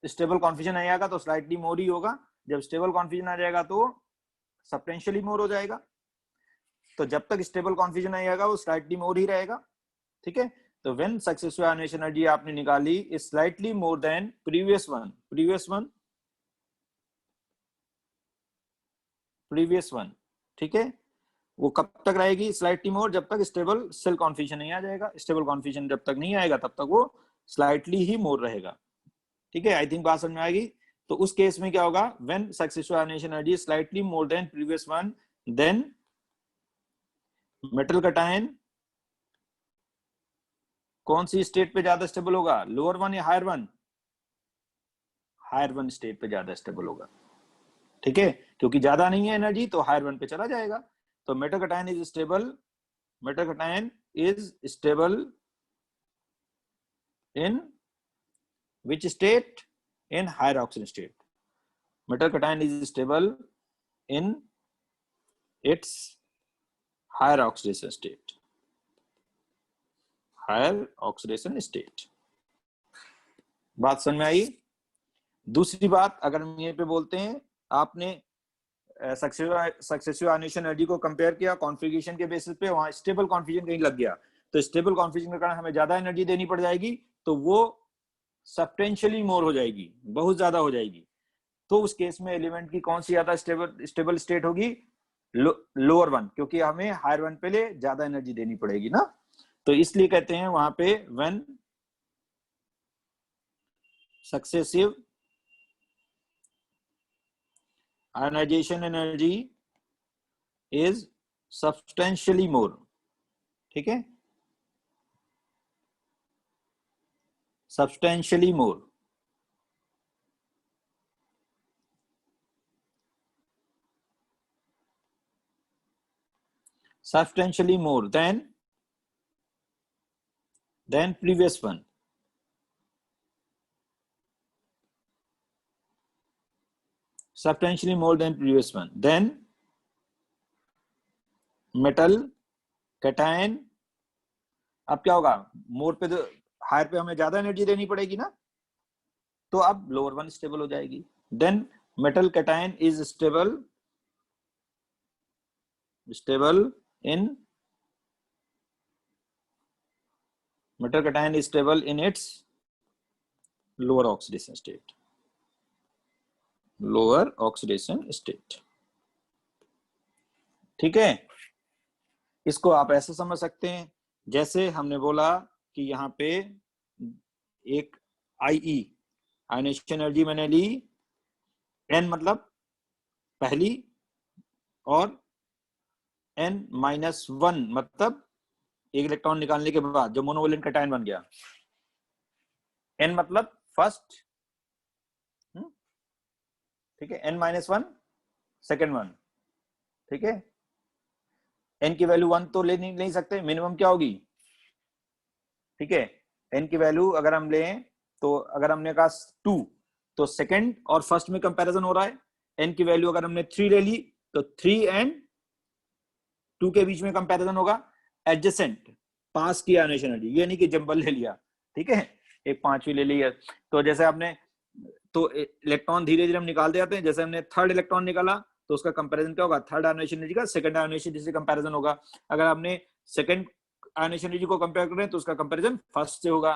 स्टेबल कॉन्फिगरेशन नहीं आएगा तो स्लाइटली मोर ही होगा, जब स्टेबल कॉन्फिगरेशन आ जाएगा तो सब्सटेंशियली मोर हो जाएगा। तो जब तक स्टेबल कॉन्फिगरेशन नहीं आएगा वो स्लाइटली मोर ही रहेगा। ठीक है, तो व्हेन सक्सेसिव आयोनाइजेशन एनर्जी आपने निकाली is slightly more than previous one, ठीक है, वो कब तक रहेगी स्लाइटली मोर, जब तक स्टेबल सेल कॉन्फिगरेशन नहीं आ जाएगा, स्टेबल कॉन्फिगरेशन जब तक नहीं आएगा तब तक वो स्लाइटली ही मोर रहेगा। ठीक है, आई थिंक बात समझ में आएगी। तो उस केस में क्या होगा, when successive ionization energy slightly more than previous one, then metal cation कौन सी स्टेट पे ज्यादा स्टेबल होगा, लोअर वन या higher one, higher one state पे ज्यादा स्टेबल होगा। ठीक है, क्योंकि ज्यादा नहीं है एनर्जी तो हायर वन पे चला जाएगा। तो metal cation is stable in which state, in higher oxidation state. Metal cation is stable in its higher oxidation state, higher oxidation state. बात समझ में आई? दूसरी बात, अगर हम ये पे बोलते हैं आपने सक्सेसिव आयनेशन एनर्जी को कंपेयर किया कॉन्फ़िगरेशन के बेसिस पे, वहां स्टेबल कॉन्फ़िगरेशन कहीं लग गया, तो स्टेबल कॉन्फ़िगरेशन के कारण हमें ज्यादा एनर्जी देनी पड़ जाएगी, तो वो सब्सटेंशियली मोर हो जाएगी, बहुत ज्यादा हो जाएगी। तो उस केस में एलिमेंट की कौन सी ज्यादा स्टेबल स्टेट होगी? लोअर वन, क्योंकि हमें हायर वन पे ले ज्यादा एनर्जी देनी पड़ेगी ना। तो इसलिए कहते हैं वहां पे when successive ionisation energy is substantially more. ठीक है, substantially more. Substantially more than previous one. Substantially more than previous one. Then metal cation, अब क्या होगा? मोर पे तो हायर पे हमें ज्यादा एनर्जी देनी पड़ेगी ना, तो अब लोअर वन स्टेबल हो जाएगी। Then metal cation is stable in metal cation is stable in its lower oxidation state, lower oxidation state। ठीक है, इसको आप ऐसे समझ सकते हैं, जैसे हमने बोला कि यहाँ पे एक IE आयनेशन एनर्जी मैंने ली, N मतलब पहली, और N-1 मतलब एक इलेक्ट्रॉन निकालने के बाद जो मोनोवैलेंट कैटायन बन गया। N मतलब फर्स्ट, ठीक है, N-1 सेकेंड वन। ठीक है, N की वैल्यू 1 तो ले नहीं सकते, मिनिमम क्या होगी? ठीक है, N की वैल्यू अगर हम लें तो अगर हमने कहा 2, तो सेकंड और फर्स्ट में कंपैरिजन हो रहा है। N की वैल्यू अगर हमने 3 ले ली तो 3 एंड 2 के बीच में कंपैरिजन होगा। एडजेसेंट, पास की आयनेशन एनर्जी, ये नहीं कि जंबल ले लिया। ठीक है, एक पांचवी ले ली है, तो जैसे आपने, तो इलेक्ट्रॉन धीरे धीरे हम निकालते जाते हैं। जैसे हमने थर्ड इलेक्ट्रॉन निकाला तो उसका कंपैरिजन क्या होगा? थर्ड आयनेशन एनर्जी का सेकंड आयनेशन एनर्जी से कंपैरिजन होगा। अगर आपने सेकंड आयनेशन एनर्जी को कंपेयर करें तो उसका कंपैरिजन फर्स्ट से होगा।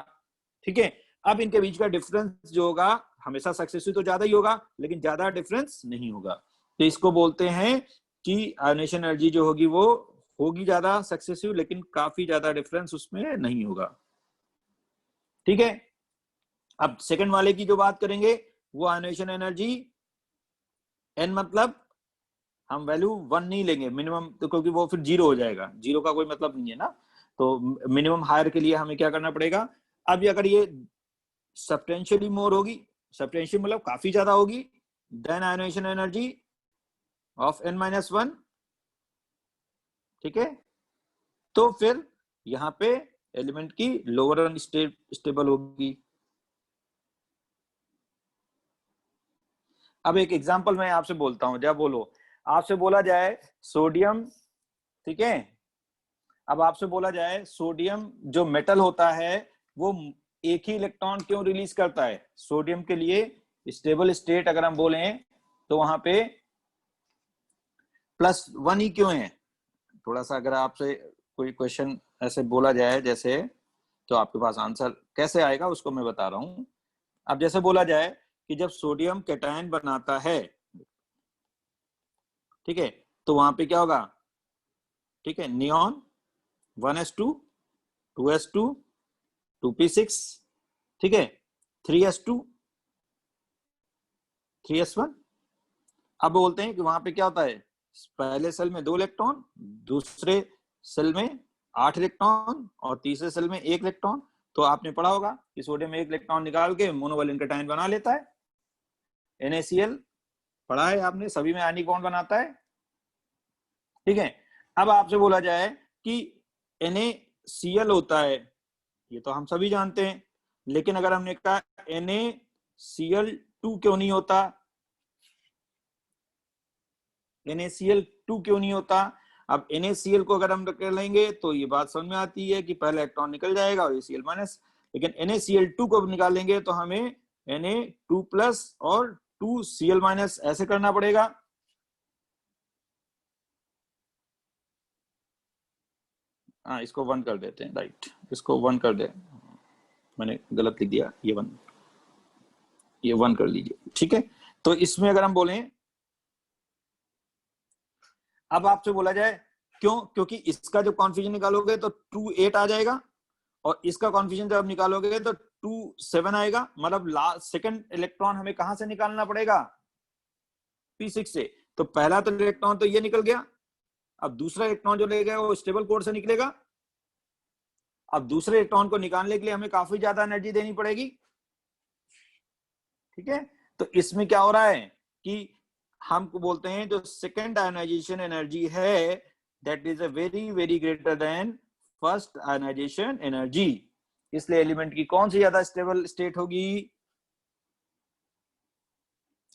ठीक है, अब इनके बीच का डिफरेंस जो होगा हमेशा सक्सेसिव तो ज्यादा ही होगा, लेकिन ज्यादा डिफरेंस नहीं होगा। तो इसको बोलते हैं कि आयनेशन एनर्जी जो होगी वो होगी ज्यादा सक्सेसिव, लेकिन काफी ज्यादा डिफरेंस उसमें नहीं होगा। ठीक है, अब सेकंड वाले की जो बात करेंगे वो आयनेशन एनर्जी N मतलब हम वैल्यू 1 नहीं लेंगे मिनिमम, तो क्योंकि वो फिर 0 हो जाएगा, 0 का कोई मतलब नहीं है ना। तो मिनिमम हायर के लिए हमें क्या करना पड़ेगा? अब अगर ये सब्सटेंशियली मोर होगी, सब्सटेंशियल मतलब काफी ज्यादा होगी, then ionisation energy of N-1। ठीक है, तो फिर यहां पे एलिमेंट की लोअर स्टेबल होगी। अब एक एग्जांपल मैं आपसे बोलता हूं, जब बोलो आपसे बोला जाए सोडियम, ठीक है, अब आपसे बोला जाए सोडियम जो मेटल होता है वो एक ही इलेक्ट्रॉन क्यों रिलीज करता है? सोडियम के लिए स्टेबल स्टेट अगर हम बोले तो वहां पे +1 ही क्यों है? थोड़ा सा अगर आपसे कोई क्वेश्चन ऐसे बोला जाए जैसे, तो आपके पास आंसर कैसे आएगा उसको मैं बता रहा हूं। अब जैसे बोला जाए कि जब सोडियम कैटायन बनाता है, ठीक है, तो वहां पे क्या होगा? ठीक है, नियॉन 1s2 2s2 2p6, ठीक है, 3s2 3s1। अब बोलते हैं कि वहां पे क्या होता है? पहले सेल में 2 इलेक्ट्रॉन, दूसरे सेल में 8 इलेक्ट्रॉन और तीसरे सेल में 1 इलेक्ट्रॉन। तो आपने पढ़ा होगा कि सोडियम में 1 इलेक्ट्रॉन निकाल के मोनोवैलेंट कैटायन बना लेता है। NaCl पढ़ा है आपने, सभी में आयनिक बॉन्ड बनाता है। ठीक है, अब आपसे बोला जाए कि NaCl होता है, ये तो हम सभी जानते हैं, लेकिन अगर हमने कहा NaCl2 क्यों नहीं होता? NaCl2 क्यों नहीं होता? अब NaCl को अगर हम कर लेंगे तो ये बात समझ में आती है कि पहले इलेक्ट्रॉन निकल जाएगा और Cl माइनस, लेकिन NaCl2 को निकालेंगे तो हमें Na2 प्लस और 2Cl माइनस ऐसे करना पड़ेगा। हाँ, इसको 1 कर देते हैं, राइट, इसको 1 कर दे, मैंने गलत लिख दिया, ये 1 कर लीजिए, ठीक है। तो इसमें अगर हम बोलें, अब आपसे बोला जाए क्यों, क्योंकि इसका जब कॉन्फ्यूजन निकालोगे तो 2 8 आ जाएगा और इसका कॉन्फ्यूजन जब निकालोगे तो 2 7 आएगा, मतलब सेकंड इलेक्ट्रॉन हमें कहां से निकालना पड़ेगा, P6 से। तो पहला तो इलेक्ट्रॉन तो ये निकल गया, अब दूसरा इलेक्ट्रॉन जो ले गया वो स्टेबल कोड से निकलेगा। अब दूसरे इलेक्ट्रॉन को निकालने के लिए हमें काफी ज्यादा एनर्जी देनी पड़ेगी, ठीक है। तो इसमें क्या हो रहा है कि हमको बोलते हैं जो सेकेंड आयनाइजेशन एनर्जी है that is a very very greater than first ionization energy. इसलिए एलिमेंट की कौन सी ज्यादा स्टेबल स्टेट होगी,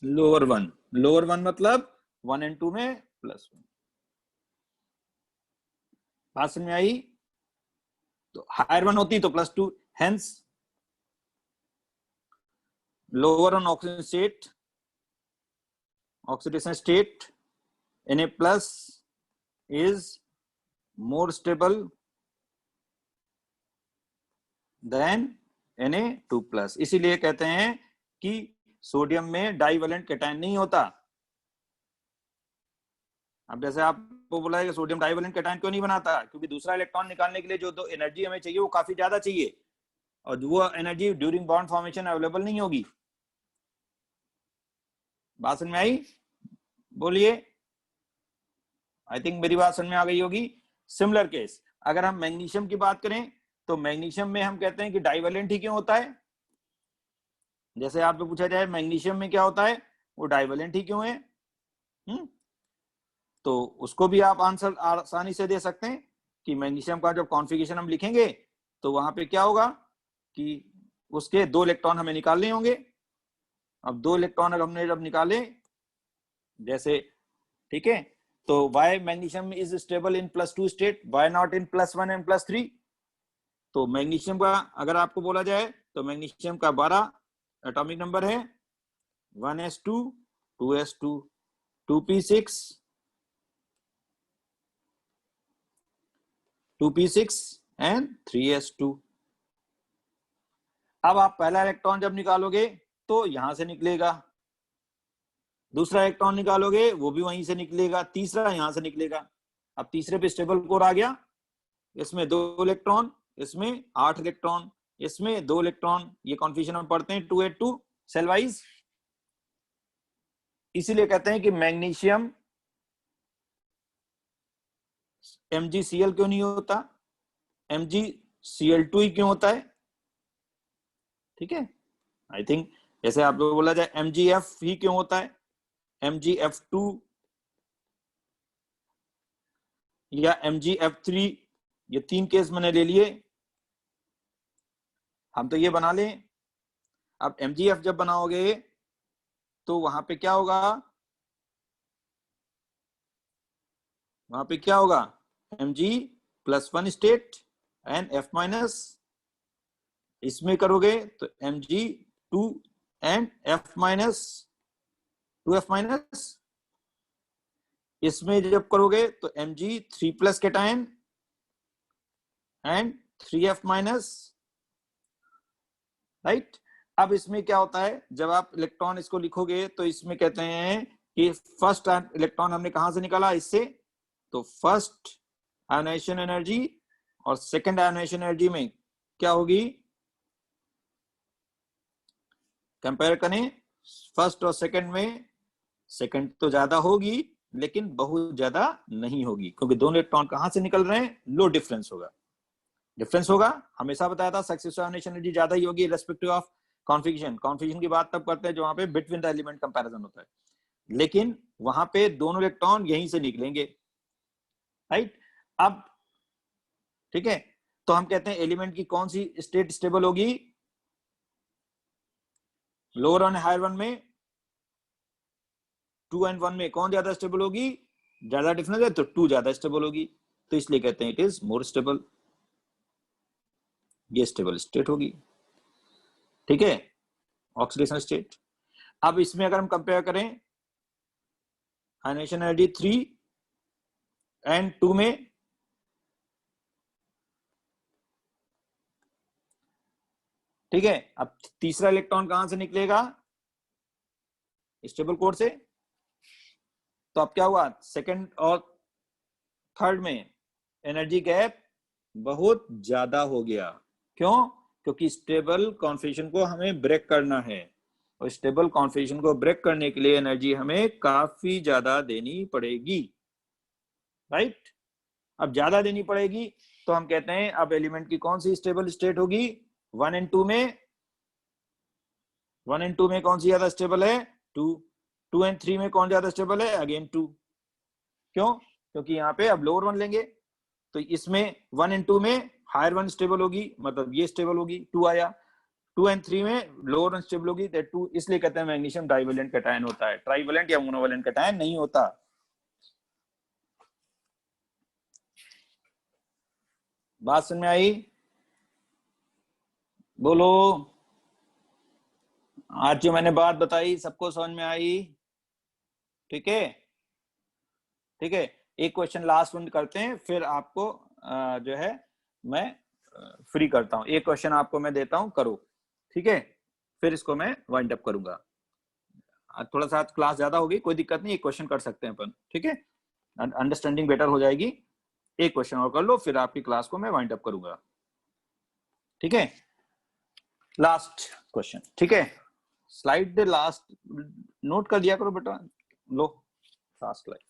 लोअर वन। लोअर वन मतलब 1 और 2 में +1। बात समझ में आई। तो हायर वन होती तो +2, hence lower on oxygen state, oxidation state, Na plus is more stable than Na2 plus। इसीलिए कहते हैं कि सोडियम में डाइवेलेंट कैटायन नहीं होता। अब जैसे आपको बोला है कि सोडियम डाइवेलेंट कैटायन क्यों नहीं बनाता, क्योंकि दूसरा इलेक्ट्रॉन निकालने के लिए जो एनर्जी हमें चाहिए वो काफी ज्यादा चाहिए और वो energy during bond formation available नहीं होगी। बात समझ में आई, बोलिए। आई थिंक मेरी बात समझ में आ गई होगी। सिमिलर केस अगर हम मैग्नीशियम की बात करें तो मैग्नीशियम में हम कहते हैं कि डाइवेलेंट ही क्यों होता है। जैसे आपको पूछा जाए मैग्नीशियम में क्या होता है, वो डाइवेलेंट ही क्यों है, तो उसको भी आप आंसर आसानी से दे सकते हैं कि मैग्नीशियम का जब कॉन्फ़िगरेशन हम लिखेंगे तो वहां पे क्या होगा कि उसके 2 इलेक्ट्रॉन हमें निकालने होंगे। अब 2 इलेक्ट्रॉन अगर हमने जब निकाले जैसे, ठीक है, तो why magnesium is stable in +2 state, why not in +1 and +3। तो मैग्नीशियम का अगर आपको बोला जाए तो मैग्नीशियम का 12 एटॉमिक नंबर है, 1s2 2s2 2p6 2p6 and 3s2। अब आप पहला इलेक्ट्रॉन जब निकालोगे तो यहां से निकलेगा, दूसरा इलेक्ट्रॉन निकालोगे वो भी वहीं से निकलेगा, तीसरा यहां से निकलेगा। अब तीसरे पे स्टेबल कोर आ गया, इसमें 2 इलेक्ट्रॉन, इसमें 8 इलेक्ट्रॉन, इसमें 2 इलेक्ट्रॉन, ये कॉन्फ्यूजन हम पढ़ते हैं 282 सेल वाइज। इसीलिए कहते हैं कि मैग्नीशियम MgCl क्यों नहीं होता, MgCl2 ही क्यों होता है, ठीक है। आई थिंक जैसे आप लोग बोला जाए MgF ही क्यों होता है, MgF2 या MgF3, ये 3 केस मैंने ले लिए, हम तो ये बना लें। अब MgF जब बनाओगे तो वहां पे क्या होगा, वहां पे क्या होगा, Mg+1 स्टेट एंड F-, इसमें करोगे तो Mg2 एंड F-, 2F-, इसमें जब करोगे तो Mg3+ cation and 3F-, right. अब इसमें क्या होता है, जब आप इलेक्ट्रॉन इसको लिखोगे तो इसमें कहते हैं कि फर्स्ट इलेक्ट्रॉन हमने कहां से निकाला, इससे। तो फर्स्ट आयनाइजेशन एनर्जी और सेकंड आयनाइजेशन एनर्जी में क्या होगी, कंपेयर करें फर्स्ट और सेकंड में, सेकंड तो ज्यादा होगी लेकिन बहुत ज्यादा नहीं होगी, क्योंकि दोनों इलेक्ट्रॉन कहां से निकल रहे हैं, लो डिफरेंस होगा। डिफरेंस होगा, हमेशा बताया था सक्सेसिव आयनाइजेशन एनर्जी ज्यादा ही होगी रेस्पेक्टिव ऑफ कॉन्फ़िगरेशन। कॉन्फ़िगरेशन की बात तब करते हैं जो वहां पे बिटवीन द एलिमेंट कंपैरिजन होता है, लेकिन वहां पे दोनों इलेक्ट्रॉन यहीं से निकलेंगे, राइट। अब ठीक है, तो हम कहते हैं एलिमेंट की कौन सी स्टेट स्टेबल होगी, लोअर और हायर वन में, 2 और 1 में कौन ज्यादा स्टेबल होगी, ज्यादा डिफरेंस है तो 2 ज्यादा स्टेबल होगी, तो इसलिए कहते हैं इट इज मोर स्टेबल, ये स्टेबल स्टेट होगी। ठीक है, ऑक्सीडेशन स्टेट। अब इसमें अगर हम कंपेयर करें आयनाइजेशन एनर्जी 3 एंड 2 में, ठीक है, अब तीसरा इलेक्ट्रॉन कहां से निकलेगा, स्टेबल कोर से। तो अब क्या हुआ, सेकंड और थर्ड में एनर्जी गैप बहुत ज्यादा हो गया। क्यों? क्योंकि स्टेबल कॉन्फिगरेशन को हमें ब्रेक करना है, और स्टेबल कॉन्फिगरेशन को ब्रेक करने के लिए एनर्जी हमें काफी ज्यादा देनी पड़ेगी, राइट। अब ज्यादा देनी पड़ेगी तो हम कहते हैं अब एलिमेंट की कौन सी स्टेबल स्टेट होगी, 1 एंड 2 में। 1 एंड 2 में कौन सी ज्यादा स्टेबल है, 2। 2 एंड 3 में कौन ज्यादा स्टेबल है, अगेन 2। क्यों? क्योंकि यहाँ पे अब लोअर वन लेंगे, तो इसमें 1 एंड 2 में हायर वन स्टेबल होगी, मतलब ये स्टेबल होगी, 2 आया। 2 एंड 3 में लोअर वन स्टेबल होगी, दैट 2। इसलिए कहते हैं मैग्नीशियम डाइवेलेंट कैटायन होता है, ट्राइवेलेंट या मोनोवेलेंट कैटायन नहीं होता। बात समझ में आई? बोलो, आज जो मैंने बात बताई सबको समझ में आई? ठीक है, ठीक है। एक क्वेश्चन लास्ट वन करते हैं, फिर आपको जो है मैं फ्री करता हूं। एक क्वेश्चन आपको मैं देता हूं, करो, ठीक है, फिर इसको मैं वाइंड अप करूंगा। थोड़ा सा क्लास ज्यादा होगी, कोई दिक्कत नहीं, एक क्वेश्चन कर सकते हैं अपन, ठीक है, अंडरस्टैंडिंग बेटर हो जाएगी। एक क्वेश्चन और कर लो, फिर आपकी क्लास को मैं वाइंड अप करूंगा, ठीक है। लास्ट क्वेश्चन, ठीक है, स्लाइड लास्ट नोट कर दिया करो बेटा, लो लास्ट स्लाइड।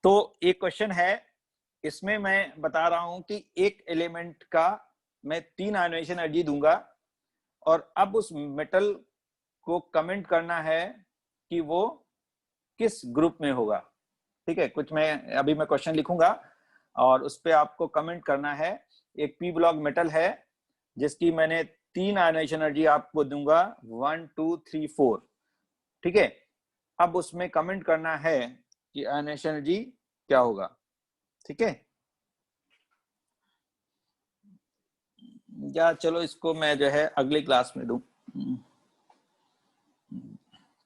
तो एक क्वेश्चन है, इसमें मैं बता रहा हूं कि एक एलिमेंट का मैं 3 आयोनाइजेशन एनर्जी दूंगा, और अब उस मेटल को कमेंट करना है कि वो किस ग्रुप में होगा। ठीक है, कुछ मैं अभी मैं क्वेश्चन लिखूंगा और उस पर आपको कमेंट करना है। एक पी ब्लॉक मेटल है जिसकी मैंने 3 आयोनाइजेशन एनर्जी आपको दूंगा, 1 2 3 4, ठीक है। अब उसमें कमेंट करना है कि आयोनाइजेशन एनर्जी क्या होगा, ठीक है। या चलो इसको मैं जो है अगली क्लास में दूं,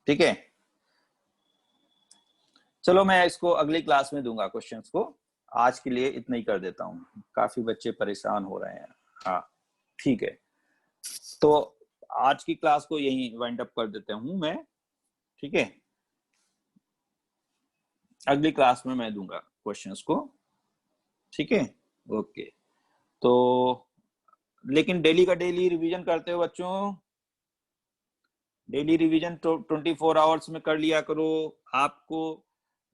ठीक है। चलो मैं इसको अगली क्लास में दूंगा क्वेश्चंस को, आज के लिए इतना ही कर देता हूँ, काफी बच्चे परेशान हो रहे हैं। हाँ ठीक है, तो आज की क्लास को यही वाइंड अप कर देता हूँ मैं, ठीक है। अगली क्लास में मैं दूंगा क्वेश्चंस को, ठीक है, ओके। तो लेकिन डेली का डेली रिवीजन करते हो बच्चों, डेली रिवीजन 24 आवर्स में कर लिया करो। आपको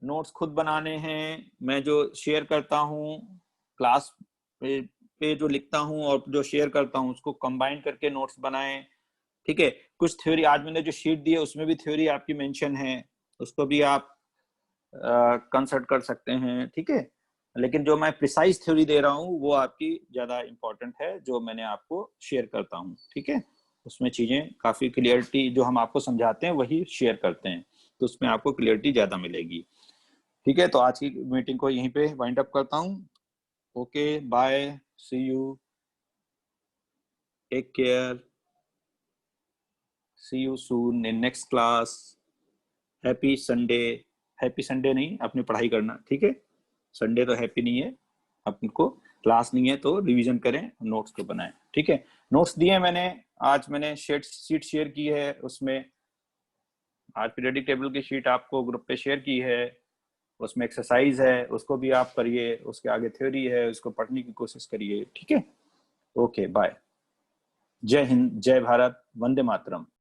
नोट्स खुद बनाने हैं, मैं जो शेयर करता हूँ क्लास पे जो लिखता हूँ और जो शेयर करता हूँ उसको कंबाइन करके नोट्स बनाएं, ठीक है। कुछ थ्योरी आज मैंने जो शीट दी है उसमें भी थ्योरी आपकी मेंशन है, उसको भी आप कंसल्ट कर सकते हैं, ठीक है। लेकिन जो मैं प्रिसाइज थ्योरी दे रहा हूँ वो आपकी ज्यादा इंपॉर्टेंट है, जो मैंने आपको शेयर करता हूँ, ठीक है। उसमें चीजें काफी क्लियरिटी, जो हम आपको समझाते हैं वही शेयर करते हैं, तो उसमें आपको क्लियरिटी ज्यादा मिलेगी, ठीक है। तो आज की मीटिंग को यहीं पे वाइंड अप करता हूँ। Okay, bye, see you, take care, see you soon in next class. Happy Sunday, happy Sunday नहीं, अपनी पढ़ाई करना, ठीक है। संडे तो हैप्पी नहीं है, आपको क्लास नहीं है तो रिवीजन करें, नोट्स को बनाएं, ठीक है। नोट्स दिए मैंने, आज मैंने शीट शेयर की है, उसमें आज पीरियडिक टेबल की शीट आपको ग्रुप पे शेयर की है, उसमें एक्सरसाइज है, उसको भी आप करिए, उसके आगे थ्योरी है, उसको पढ़ने की कोशिश करिए, ठीक है। ओके, बाय, जय हिंद, जय भारत, वंदे मातरम।